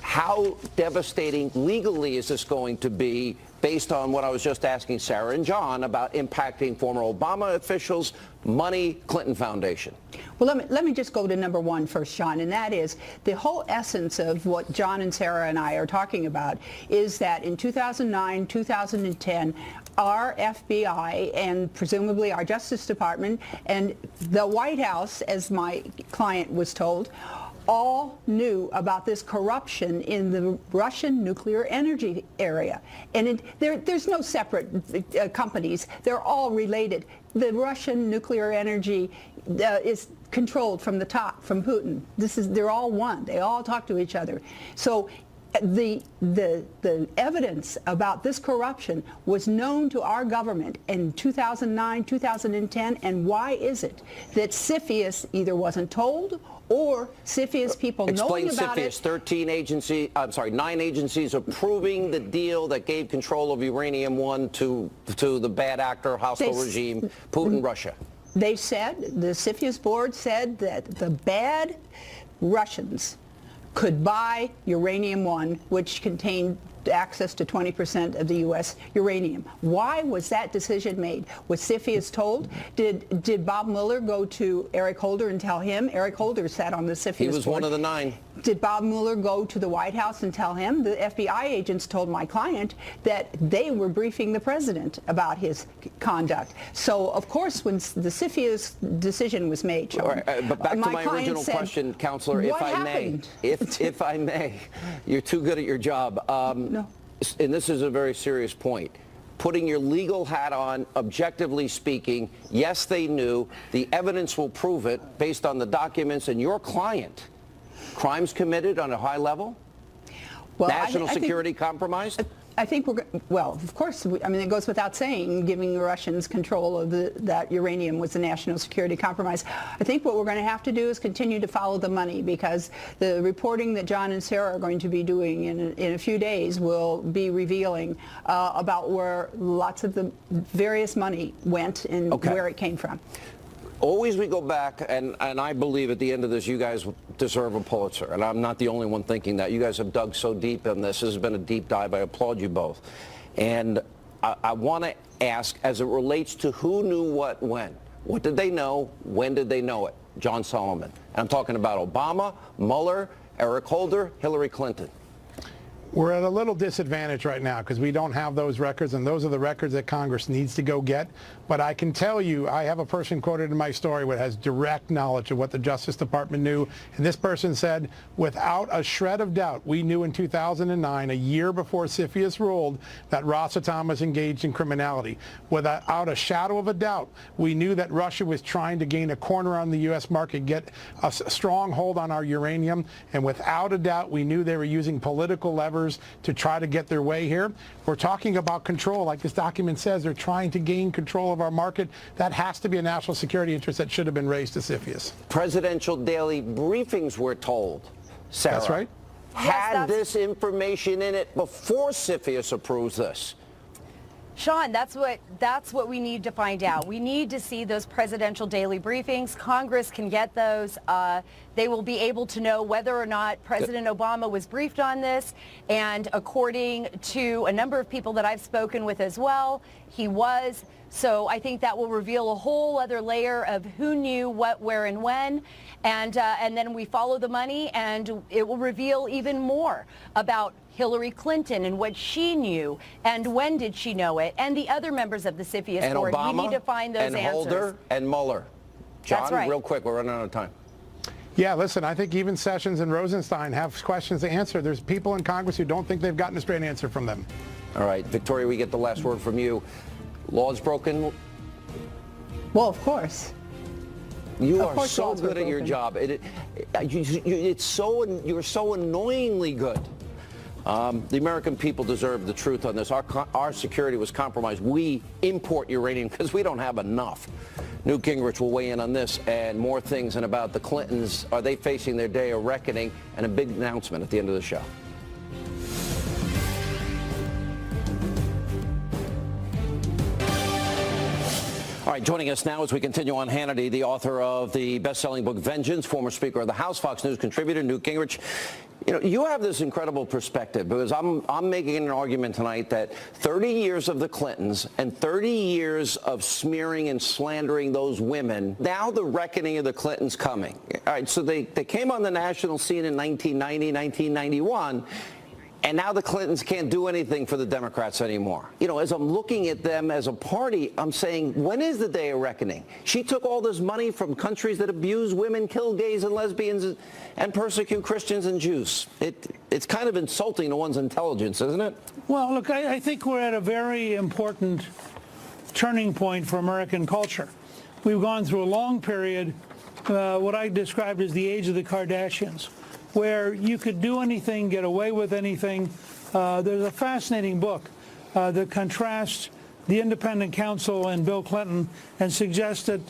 how devastating legally is this going to be based on what I was just asking Sarah and John about impacting former Obama officials, money, Clinton Foundation? Well, let me just go to number one first, Sean, and that is the whole essence of what John and Sarah and I are talking about is that in 2009, 2010, our FBI and presumably our Justice Department and the White House, as my client was told, all knew about this corruption in the Russian nuclear energy area. And there's no separate companies. They're all related. The Russian nuclear energy is controlled from the top, from Putin. They're all one. They all talk to each other. So the evidence about this corruption was known to our government in 2009, 2010, and why is it that CFIUS either wasn't told or CFIUS people knowing about it? Explain 9 agencies approving the deal that gave control of Uranium One to the bad actor, hostile regime, Putin, Russia. They said, the CFIUS board said that the bad Russians could buy Uranium One, which contained access to 20% of the U.S. uranium. Why was that decision made? Was CFIUS told? Did Bob Mueller go to Eric Holder and tell him? Eric Holder sat on the CFIUS board. He was one of the 9. Did Bob Mueller go to the White House and tell him? The FBI agents told my client that they were briefing the president about his conduct. So, of course, when the CFIUS decision was made, Sean, but back to my original said, question, Counselor, if I may, you're too good at your job. No. And this is a very serious point. Putting your legal hat on, objectively speaking, yes, they knew. The evidence will prove it based on the documents and your client. Crimes committed on a high level? Well, National security compromised? I think well, of course, I mean, it goes without saying, giving the Russians control of that uranium was a national security compromise. I think what we're going to have to do is continue to follow the money, because the reporting that John and Sarah are going to be doing in a few days will be revealing about where lots of the various money went and where it came from. Always we go back, and I believe at the end of this, you guys deserve a Pulitzer. And I'm not the only one thinking that. You guys have dug so deep in this. This has been a deep dive. I applaud you both. And I want to ask, as it relates to who knew what when. What did they know? When did they know it? John Solomon. And I'm talking about Obama, Mueller, Eric Holder, Hillary Clinton. We're at a little disadvantage right now because we don't have those records, and those are the records that Congress needs to go get. But I can tell you, I have a person quoted in my story who has direct knowledge of what the Justice Department knew. And this person said, without a shred of doubt, we knew in 2009, a year before CFIUS ruled, that Rosatom was engaged in criminality. Without a shadow of a doubt, we knew that Russia was trying to gain a corner on the U.S. market, get a strong hold on our uranium. And without a doubt, we knew they were using political levers to try to get their way here. We're talking about control. Like this document says, they're trying to gain control of our market. That has to be a national security interest that should have been raised to CFIUS. Presidential daily briefings, we're told, Sarah, that's right, had this information in it before CFIUS approves this. Sean, that's what we need to find out. We need to see those presidential daily briefings. Congress can get those. They will be able to know whether or not President Obama was briefed on this. And according to a number of people that I've spoken with as well, he was. So I think that will reveal a whole other layer of who knew what, where, and when. And then we follow the money, and it will reveal even more about Hillary Clinton and what she knew and when did she know it, and the other members of the CFIUS and board. Obama, we need to find those and answers. Holder and Mueller. John, that's right. Real quick, we're running out of time. Yeah, listen, I think even Sessions and Rosenstein have questions to answer. There's people in Congress who don't think they've gotten a straight answer from them. All right, Victoria, we get the last word from you. Laws broken? Well, of course. You are so good at your job. You're so annoyingly good. The American people deserve the truth on this. Our security was compromised. We import uranium because we don't have enough. Newt Gingrich will weigh in on this and more things, and about the Clintons. Are they facing their day of reckoning? And a big announcement at the end of the show. All right, joining us now as we continue on Hannity, the author of the best-selling book Vengeance, former Speaker of the House, Fox News contributor Newt Gingrich. You know, you have this incredible perspective, because I'm making an argument tonight that 30 years of the Clintons and 30 years of smearing and slandering those women, now the reckoning of the Clintons coming. All right, so they came on the national scene in 1990, 1991. And now the Clintons can't do anything for the Democrats anymore. You know, as I'm looking at them as a party, I'm saying, when is the day of reckoning? She took all this money from countries that abuse women, kill gays and lesbians, and persecute Christians and Jews. It's kind of insulting to one's intelligence, isn't it? Well, look, I think we're at a very important turning point for American culture. We've gone through a long period, what I described as the age of the Kardashians, where you could do anything, get away with anything. There's a fascinating book that contrasts the independent counsel and Bill Clinton and suggests that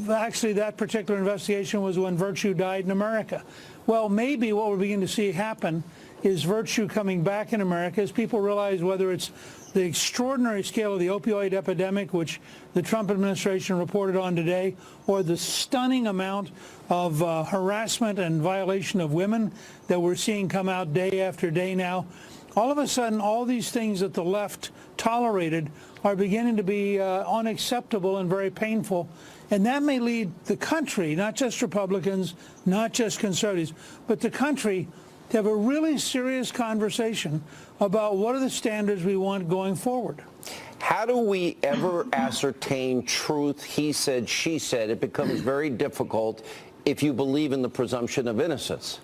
actually that particular investigation was when virtue died in America. Well, maybe what we're beginning to see happen is virtue coming back in America as people realize whether it's the extraordinary scale of the opioid epidemic, which the Trump administration reported on today, or the stunning amount of harassment and violation of women that we're seeing come out day after day now. All of a sudden, all these things that the left tolerated are beginning to be unacceptable and very painful. And that may lead the country, not just Republicans, not just conservatives, but the country to have a really serious conversation about what are the standards we want going forward. How do we ever ascertain truth, he said, she said? It becomes very difficult if you believe in the presumption of innocence.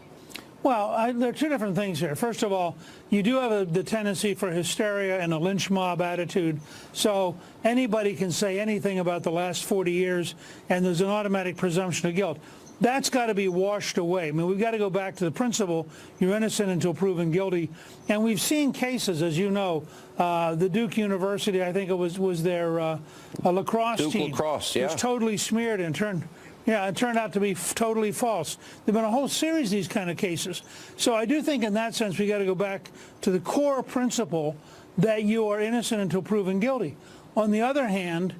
Well, there are two different things here. First of all, you do have the tendency for hysteria and a lynch mob attitude. So anybody can say anything about the last 40 years, and there's an automatic presumption of guilt. That's got to be washed away. I mean, we've got to go back to the principle, you're innocent until proven guilty. And we've seen cases, as you know, the Duke University, I think it was their lacrosse Duke team. Lacrosse, yeah. Was totally smeared and turned out to be totally false. There have been a whole series of these kind of cases. So I do think in that sense we got to go back to the core principle that you are innocent until proven guilty. On the other hand,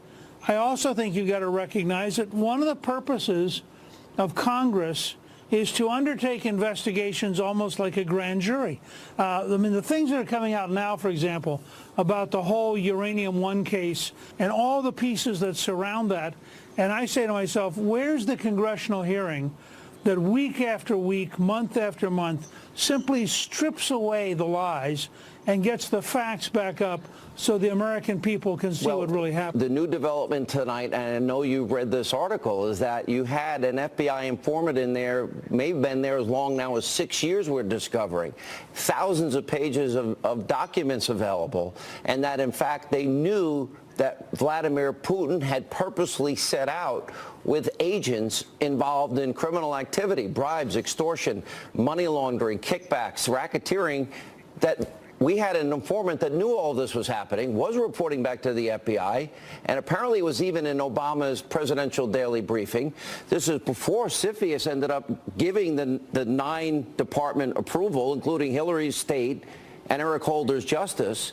I also think you've got to recognize that one of the purposes of Congress is to undertake investigations almost like a grand jury. I mean, the things that are coming out now, for example, about the whole Uranium One case and all the pieces that surround that, and I say to myself, where's the congressional hearing that week after week, month after month, simply strips away the lies and gets the facts back up so the American people can see what really happened? The new development tonight, and I know you've read this article, is that you had an FBI informant in there, may have been there as long now as 6 years, we're discovering. Thousands of pages of documents available, and that, in fact, they knew that Vladimir Putin had purposely set out with agents involved in criminal activity, bribes, extortion, money laundering, kickbacks, racketeering, that we had an informant that knew all this was happening, was reporting back to the FBI, and apparently was even in Obama's presidential daily briefing. This is before CFIUS ended up giving the 9 department approval, including Hillary's state and Eric Holder's justice,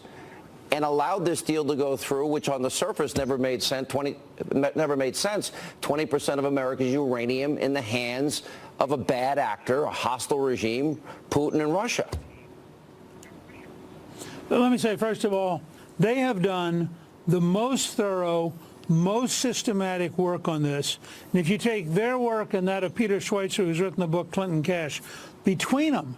and allowed this deal to go through, which on the surface never made sense. 20% of America's uranium in the hands of a bad actor, a hostile regime, Putin and Russia. Let me say, first of all, they have done the most thorough, most systematic work on this. And if you take their work and that of Peter Schweitzer, who's written the book Clinton Cash, between them,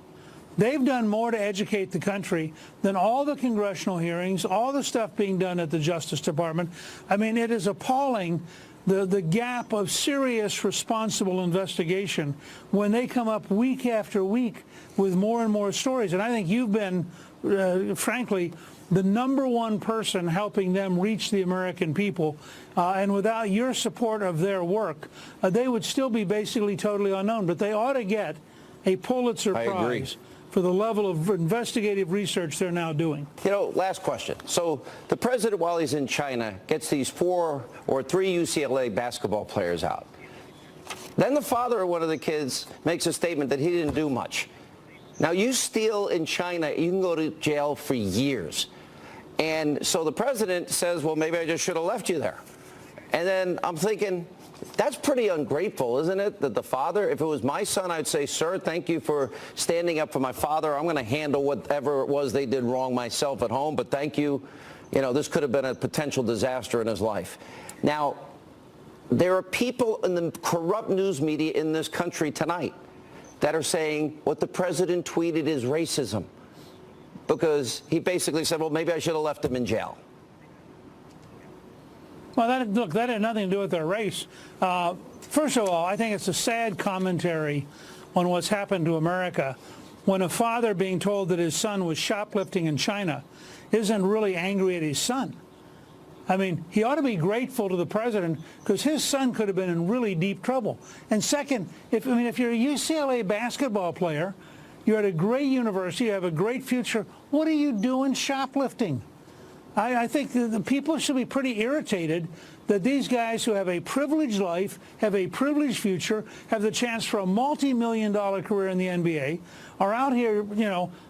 they've done more to educate the country than all the congressional hearings, all the stuff being done at the Justice Department. I mean, it is appalling, the gap of serious, responsible investigation when they come up week after week with more and more stories. And I think you've been, frankly, the #1 person helping them reach the American people. And without your support of their work, they would still be basically totally unknown. But they ought to get a Pulitzer Prize for the level of investigative research they're now doing. You know, last question. So the president, while he's in China, gets these 4 or 3 UCLA basketball players out. Then the father of one of the kids makes a statement that he didn't do much. Now, you steal in China, you can go to jail for years. And so the president says, well, maybe I just should have left you there. And then I'm thinking, that's pretty ungrateful, isn't it? That the father, if it was my son, I'd say, sir, thank you for standing up for my father. I'm going to handle whatever it was they did wrong myself at home, but thank you. You know, this could have been a potential disaster in his life. Now, there are people in the corrupt news media in this country tonight that are saying what the president tweeted is racism. because he basically said, well, maybe I should have left him in jail. Well, that had nothing to do with their race. First of all, I think it's a sad commentary on what's happened to America when a father being told that his son was shoplifting in China isn't really angry at his son. I mean, he ought to be grateful to the president because his son could have been in really deep trouble. And second, if you're a UCLA basketball player, you're at a great university, you have a great future, what are you doing shoplifting? I think the people should be pretty irritated that these guys who have a privileged life, have a privileged future, have the chance for a multi-million-dollar career in the NBA, are out here,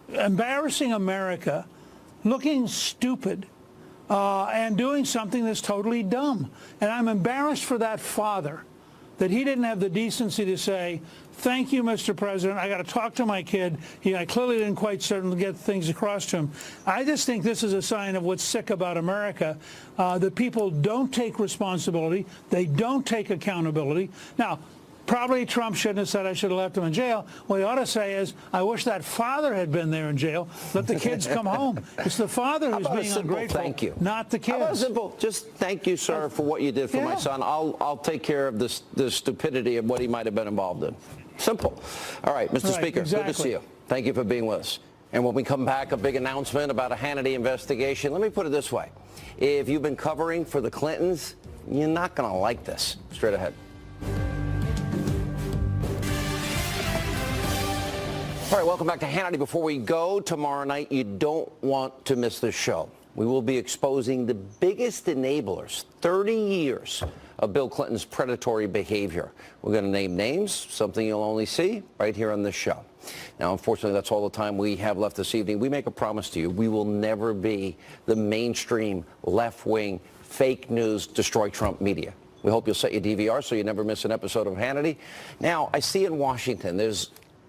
embarrassing America, looking stupid, and doing something that's totally dumb. And I'm embarrassed for that father that he didn't have the decency to say, thank you, Mr. President. I got to talk to my kid. I clearly didn't quite certainly get things across to him. I just think this is a sign of what's sick about America, that people don't take responsibility. They don't take accountability. Now, probably Trump shouldn't have said I should have left him in jail. What he ought to say is, I wish that father had been there in jail. Let the kids come home. It's the father who's being ungrateful, thank you, not the kids. How about simple? Just thank you, sir, for what you did for my son. I'll take care of the stupidity of what he might have been involved in. Simple. All right, Mr. Speaker, good to see you. Thank you for being with us. And when we come back, a big announcement about a Hannity investigation. Let me put it this way. If you've been covering for the Clintons, you're not going to like this. Straight ahead. All right, welcome back to Hannity. Before we go, tomorrow night, you don't want to miss this show. We will be exposing the biggest enablers, 30 years of Bill Clinton's predatory behavior. We're going to name names, something you'll only see right here on this show. Now, unfortunately, that's all the time we have left this evening. We make a promise to you. We will never be the mainstream, left-wing, fake news, destroy Trump media. We hope you'll set your DVR so you never miss an episode of Hannity. Now, I see in Washington,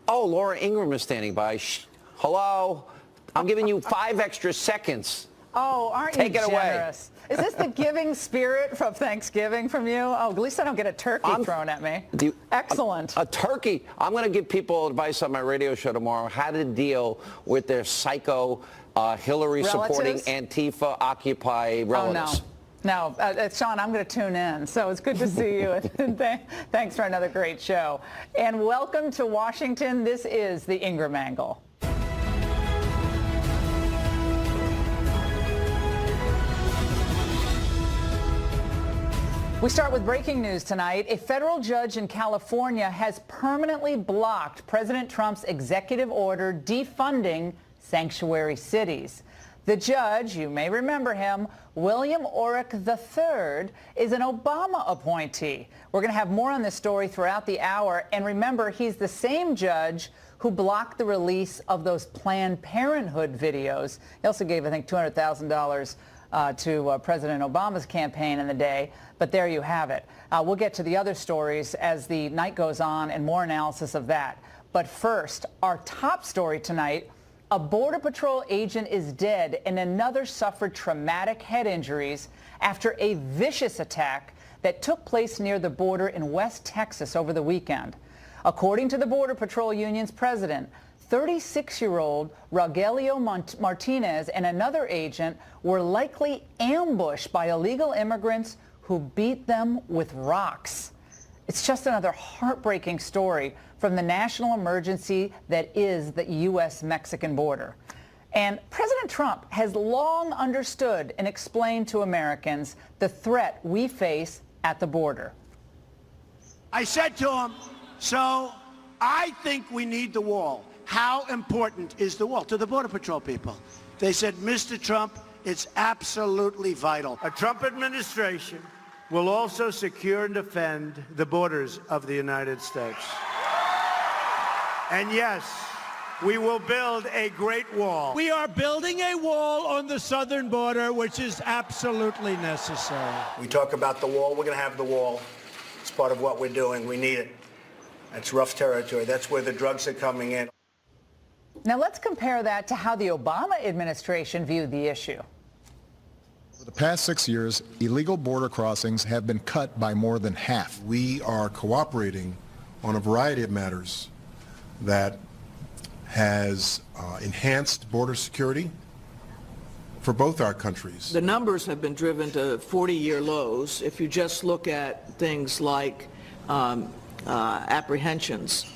oh, Laura Ingraham is standing by. Hello? I'm giving you 5 extra seconds. Oh, aren't you generous? Is this the giving spirit from Thanksgiving from you? Oh, at least I don't get a turkey thrown at me. Excellent. A turkey. I'm going to give people advice on my radio show tomorrow how to deal with their psycho, Hillary-supporting Antifa, Occupy relatives. Oh, no. No, Sean, I'm going to tune in. So it's good to see you. Thanks for another great show. And welcome to Washington. This is the Ingraham Angle. We start with breaking news tonight. A federal judge in California has permanently blocked President Trump's executive order defunding sanctuary cities. The judge, you may remember him, William Orrick III, is an Obama appointee. We're going to have more on this story throughout the hour. And remember, he's the same judge who blocked the release of those Planned Parenthood videos. He also gave, I think, $200,000 to President Obama's campaign in the day. But there you have it. We'll get to the other stories as the night goes on and more analysis of that. But first, our top story tonight, a Border Patrol agent is dead and another suffered traumatic head injuries after a vicious attack that took place near the border in West Texas over the weekend. According to the Border Patrol Union's president, 36-year-old Rogelio Martinez and another agent were likely ambushed by illegal immigrants who beat them with rocks. It's just another heartbreaking story from the national emergency that is the U.S.-Mexican border. And President Trump has long understood and explained to Americans the threat we face at the border. I said to him, so I think we need the wall. How important is the wall? To the Border Patrol people. They said, Mr. Trump, it's absolutely vital. A Trump administration will also secure and defend the borders of the United States. And yes, we will build a great wall. We are building a wall on the southern border, which is absolutely necessary. We talk about the wall. We're going to have the wall. It's part of what we're doing. We need it. That's rough territory. That's where the drugs are coming in. Now let's compare that to how the Obama administration viewed the issue. For the past 6 years, illegal border crossings have been cut by more than half. We are cooperating on a variety of matters that has enhanced border security for both our countries. The numbers have been driven to 40-year lows. If you just look at things like apprehensions.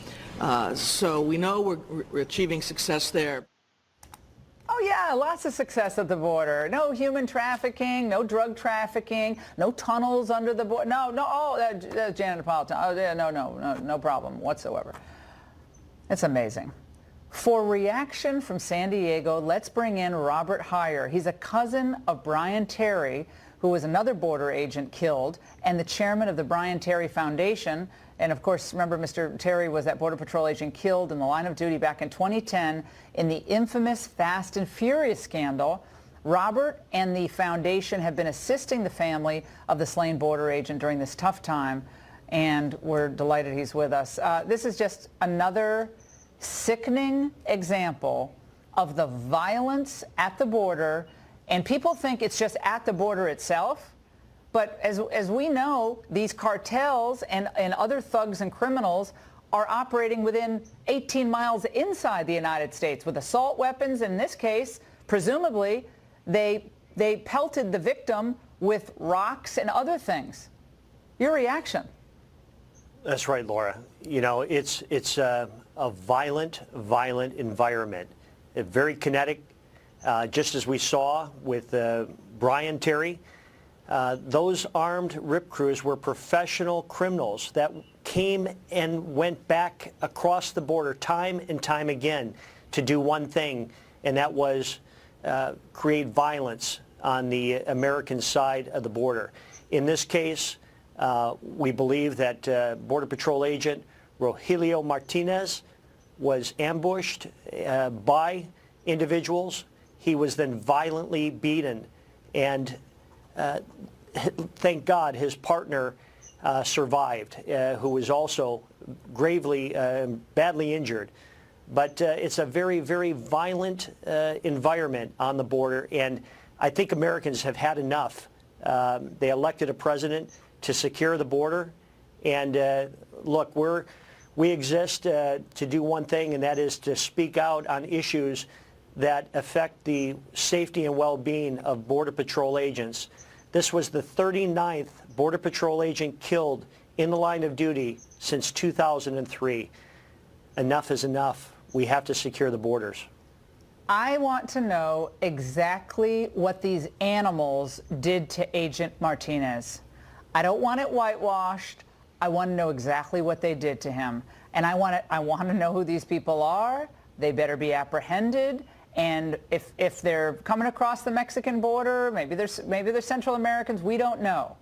So we know we're achieving success there. Oh yeah, lots of success at the border. No human trafficking, no drug trafficking, no tunnels under the border. No, that's Janet Napolitan. Oh yeah, no problem whatsoever. It's amazing. For reaction from San Diego, let's bring in Robert Heyer. He's a cousin of Brian Terry, who was another border agent killed, and the chairman of the Brian Terry Foundation. And of course, remember, Mr. Terry was that Border Patrol agent killed in the line of duty back in 2010 in the infamous Fast and Furious scandal. Robert and the foundation have been assisting the family of the slain border agent during this tough time, and we're delighted he's with us. This is just another sickening example of the violence at the border, and people think it's just at the border itself. But as we know, these cartels and other thugs and criminals are operating within 18 miles inside the United States with assault weapons. In this case, presumably, they pelted the victim with rocks and other things. Your reaction? That's right, Laura. You know, it's a violent environment. Very kinetic, just as we saw with Brian Terry. Those armed rip crews were professional criminals that came and went back across the border time and time again to do one thing, and that was create violence on the American side of the border. In this case, we believe that Border Patrol agent Rogelio Martinez was ambushed by individuals. He was then violently beaten, and thank God his partner survived, who was also gravely, badly injured. But it's a very, very violent environment on the border, and I think Americans have had enough. They elected a president to secure the border, and look, we exist to do one thing, and that is to speak out on issues that affect the safety and well-being of Border Patrol agents. This was the 39th Border Patrol agent killed in the line of duty since 2003. Enough is enough. We have to secure the borders. I want to know exactly what these animals did to Agent Martinez. I don't want it whitewashed. I want to know exactly what they did to him. And I want to know who these people are. They better be apprehended. And if they're coming across the Mexican border, maybe they're Central Americans, we don't know.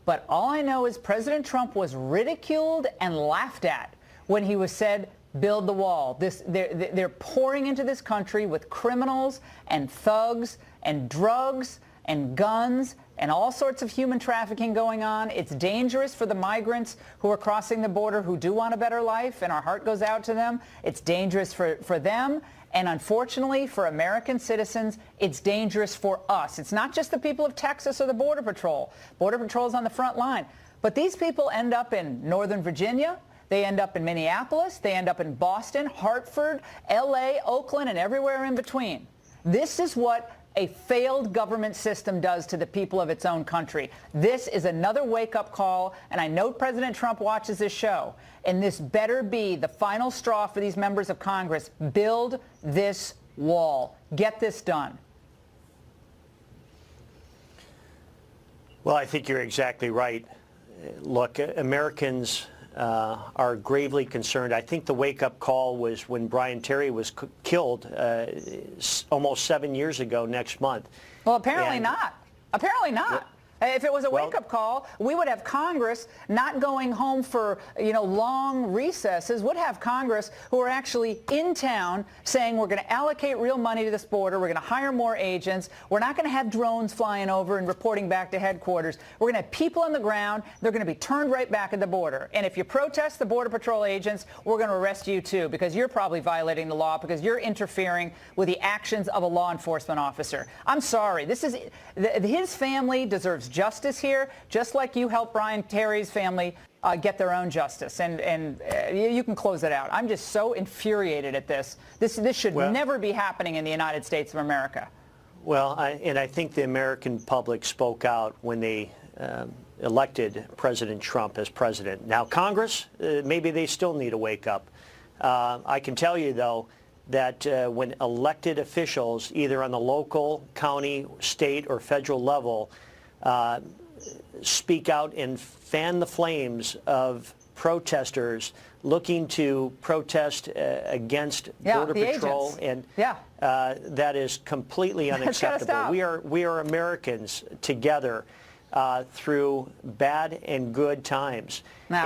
But all I know is President Trump was ridiculed and laughed at when he was said, build the wall. They're pouring into this country with criminals and thugs and drugs and guns and all sorts of human trafficking going on. It's dangerous for the migrants who are crossing the border who do want a better life, and our heart goes out to them. It's dangerous for them. And unfortunately, for American citizens, it's dangerous for us. It's not just the people of Texas or the Border Patrol. Border Patrol is on the front line. But these people end up in Northern Virginia. They end up in Minneapolis. They end up in Boston, Hartford, L.A., Oakland, and everywhere in between. This is what a failed government system does to the people of its own country. This is another wake-up call, and I know President Trump watches this show, and this better be the final straw for these members of Congress. Build this wall. Get this done. Well, I think you're exactly right. Look, Americans are gravely concerned. I think the wake-up call was when Brian Terry was killed almost 7 years ago next month. Well, apparently not. Apparently not. If it was a wake-up call, we would have Congress not going home for, long recesses. Would have Congress who are actually in town saying we're going to allocate real money to this border. We're going to hire more agents. We're not going to have drones flying over and reporting back to headquarters. We're going to have people on the ground. They're going to be turned right back at the border. And if you protest the Border Patrol agents, we're going to arrest you too, because you're probably violating the law, because you're interfering with the actions of a law enforcement officer. I'm sorry. His family deserves justice here, just like you helped Brian Terry's family get their own justice. And you can close it out. I'm just so infuriated at this. This should never be happening in the United States of America. Well, I think the American public spoke out when they elected President Trump as president. Now, Congress, maybe they still need to wake up. I can tell you, though, that when elected officials, either on the local, county, state, or federal level, speak out and fan the flames of protesters looking to protest against Border Patrol, and that is completely unacceptable. We are Americans together through bad and good times, they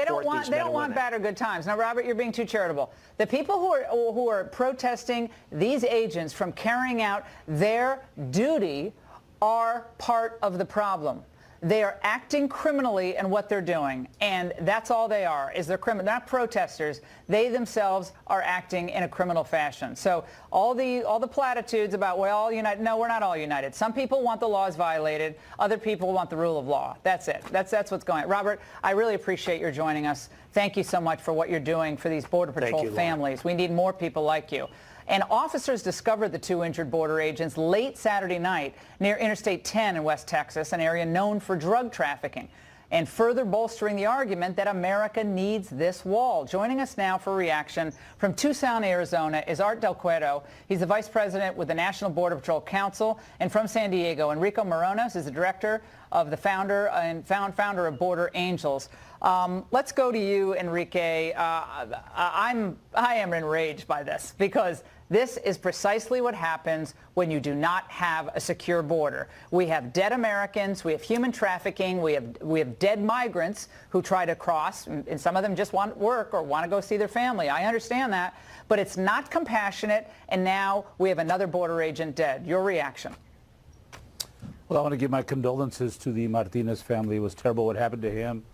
don't want bad or good times. Now, Robert, you're being too charitable. The people who are protesting these agents from carrying out their duty are part of the problem. They are acting criminally in what they're doing, and that's all they are, is they're criminal. They're not protesters. They themselves are acting in a criminal fashion. So all the platitudes about, we're all united, no, we're not all united. Some people want the laws violated. Other people want the rule of law. That's it. That's what's going on. Robert, I really appreciate your joining us. Thank you so much for what you're doing for these Border Patrol families. We need more people like you. And officers discovered the 2 injured border agents late Saturday night near Interstate 10 in West Texas, an area known for drug trafficking, and further bolstering the argument that America needs this wall. Joining us now for reaction from Tucson, Arizona, is Art Del Cueto. He's the vice president with the National Border Patrol Council. And from San Diego, Enrico Morones is the director of the founder of Border Angels. Let's go to you, Enrique. I am enraged by this, because this is precisely what happens when you do not have a secure border. We have dead Americans, we have human trafficking, we have dead migrants who try to cross, and some of them just want work or want to go see their family. I understand that, but it's not compassionate, and now we have another border agent dead. Your reaction? Well, I want to give my condolences to the Martinez family. It was terrible what happened to him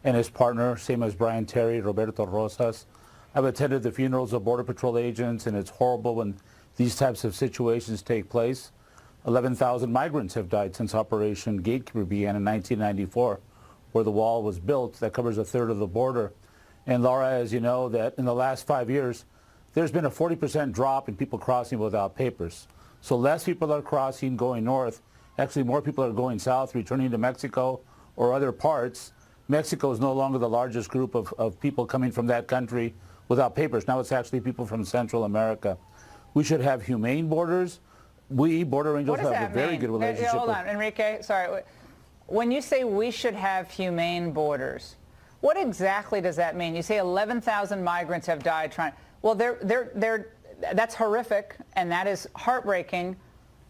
and his partner, same as Brian Terry, Roberto Rosas. I've attended the funerals of Border Patrol agents, and it's horrible when these types of situations take place. 11,000 migrants have died since Operation Gatekeeper began in 1994, where the wall was built that covers a third of the border. And Laura, as you know, that in the last 5 years, there's been a 40% drop in people crossing without papers. So less people are crossing going north. Actually, more people are going south, returning to Mexico or other parts. Mexico is no longer the largest group of people coming from that country without papers. Now it's actually people from Central America. We should have humane borders. We, Border Angels, have a very good relationship. Hold on, Enrique, sorry. When you say we should have humane borders, what exactly does that mean? You say 11,000 migrants have died trying. Well, that's horrific, and that is heartbreaking.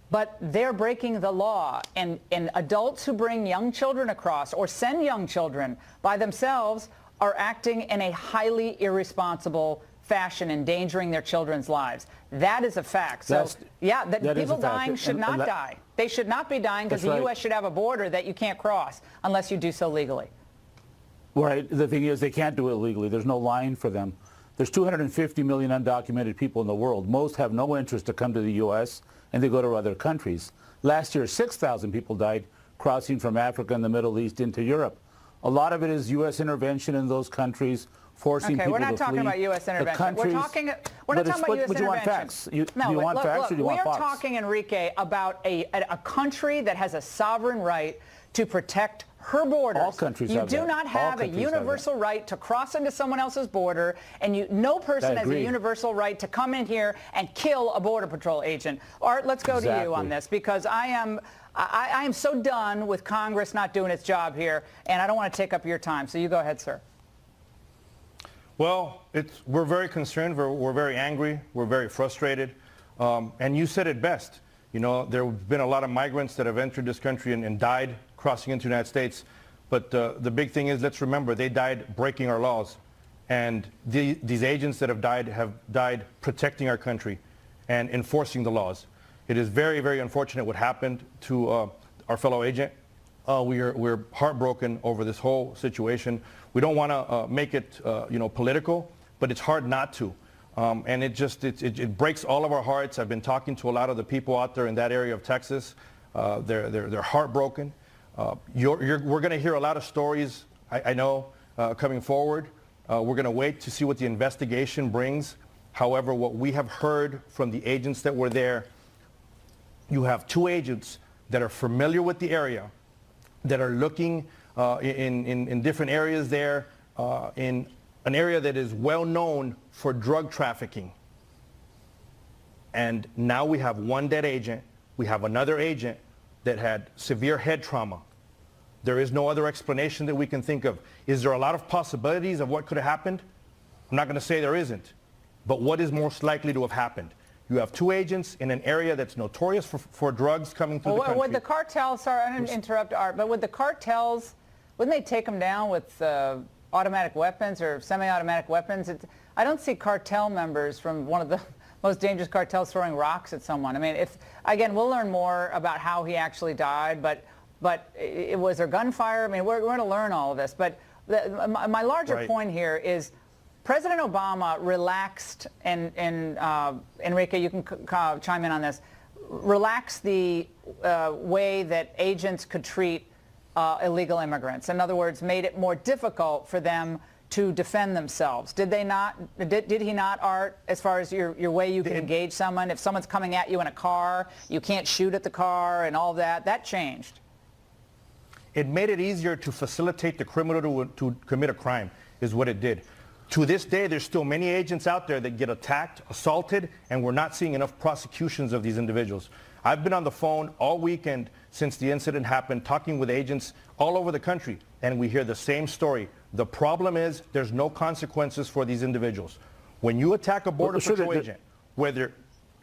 But they're breaking the law, and adults who bring young children across or send young children by themselves are acting in a highly irresponsible fashion, endangering their children's lives. That is a fact. So, people dying should not die. They should not be dying, because the U.S. should have a border that you can't cross unless you do so legally. Right. The thing is, they can't do it legally. There's no line for them. There's 250 million undocumented people in the world. Most have no interest to come to the U.S., and they go to other countries. Last year, 6,000 people died crossing from Africa and the Middle East into Europe. A lot of it is U.S. intervention in those countries, forcing people to flee. Okay, we're not talking about U.S. intervention. We're not talking about U.S. intervention. But you want facts? Do you want facts, or do you want facts? We are talking, Enrique, about a country that has a sovereign right to protect her borders. All countries have that. You do not have a universal right to cross into someone else's border, and no person has a universal right to come in here and kill a Border Patrol agent. Art, let's go to you on this, because I am so done with Congress not doing its job here, and I don't want to take up your time. So you go ahead, sir. Well, we're very concerned. We're very angry. We're very frustrated. And you said it best. You know, there have been a lot of migrants that have entered this country and died crossing into the United States. But the big thing is, let's remember, they died breaking our laws. And these agents that have died protecting our country and enforcing the laws. It is very, very unfortunate what happened to our fellow agent. We're heartbroken over this whole situation. We don't want to make it political, but it's hard not to. And it breaks all of our hearts. I've been talking to a lot of the people out there in that area of Texas. They're heartbroken. We're going to hear a lot of stories, I know, coming forward. We're going to wait to see what the investigation brings. However, what we have heard from the agents that were there, you have 2 agents that are familiar with the area, that are looking in different areas there, in an area that is well known for drug trafficking. And now we have 1 dead agent. We have another agent that had severe head trauma. There is no other explanation that we can think of. Is there a lot of possibilities of what could have happened? I'm not going to say there isn't. But what is most likely to have happened? You have 2 agents in an area that's notorious for drugs coming through the country. Would the cartels, sorry, I didn't interrupt Art, but would the cartels, wouldn't they take them down with automatic weapons or semi-automatic weapons? I don't see cartel members from one of the most dangerous cartels throwing rocks at someone. I mean, again, we'll learn more about how he actually died, but was there gunfire? I mean, we're going to learn all of this. But my larger point here is President Obama relaxed, and Enrique, you can chime in on this, relaxed the way that agents could treat illegal immigrants. In other words, made it more difficult for them to defend themselves. Did they not? Did he not, Art, as far as your way you can engage someone? If someone's coming at you in a car, you can't shoot at the car and all that. That changed. It made it easier to facilitate the criminal to commit a crime, is what it did. To this day, there's still many agents out there that get attacked, assaulted, and we're not seeing enough prosecutions of these individuals. I've been on the phone all weekend since the incident happened, talking with agents all over the country, and we hear the same story. The problem is there's no consequences for these individuals. When you attack a Border Patrol agent, whether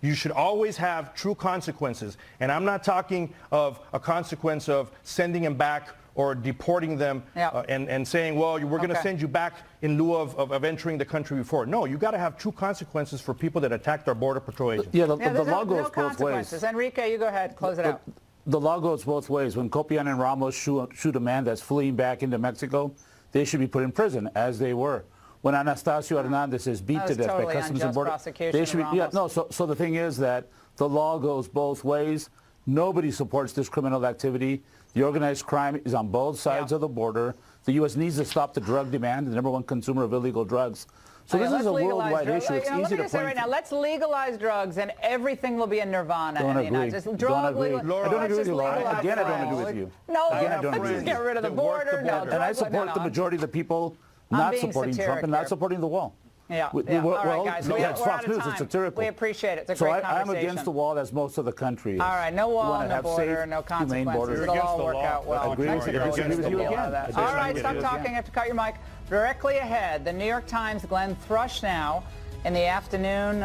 you should always have true consequences, and I'm not talking of a consequence of sending him back or deporting them and saying, well, we're going to send you back in lieu of entering the country before. No, you got to have true consequences for people that attacked our Border Patrol agents. Yeah, the law goes both ways. Enrique, you go ahead, close it out. The law goes both ways. When Copian and Ramos shoot a man that's fleeing back into Mexico, they should be put in prison, as they were. When Anastasio Hernandez is beat to death by Customs and Border, they should be. Yeah, no. So the thing is that the law goes both ways. Nobody supports this criminal activity. The organized crime is on both sides of the border. The U.S. needs to stop the drug demand, the #1 consumer of illegal drugs. So this is a worldwide issue. It's easy to point. Right now, let's legalize drugs, and everything will be in nirvana. Don't in the agree. United States. Don't agree. I don't agree with you, Laura. Again, I don't agree with you. No, Again, I don't let's agree just with get you. rid of the border. No, And I support the majority of the people not supporting Trump and not supporting the wall. Yeah. All right, guys. It's Fox News. It's satirical. We appreciate it. It's a great conversation. I'm against the wall, as most of the country is. All right, no wall, no border, safe, no consequences. It'll all work out well. I agree with you again. All right, stop talking. I have to cut your mic. Directly ahead, the New York Times' Glenn Thrush now. In the afternoon,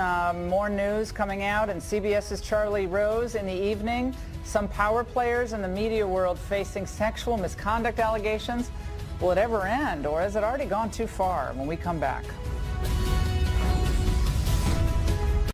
more news coming out, and CBS's Charlie Rose in the evening. Some power players in the media world facing sexual misconduct allegations. Will it ever end, or has it already gone too far? When we come back.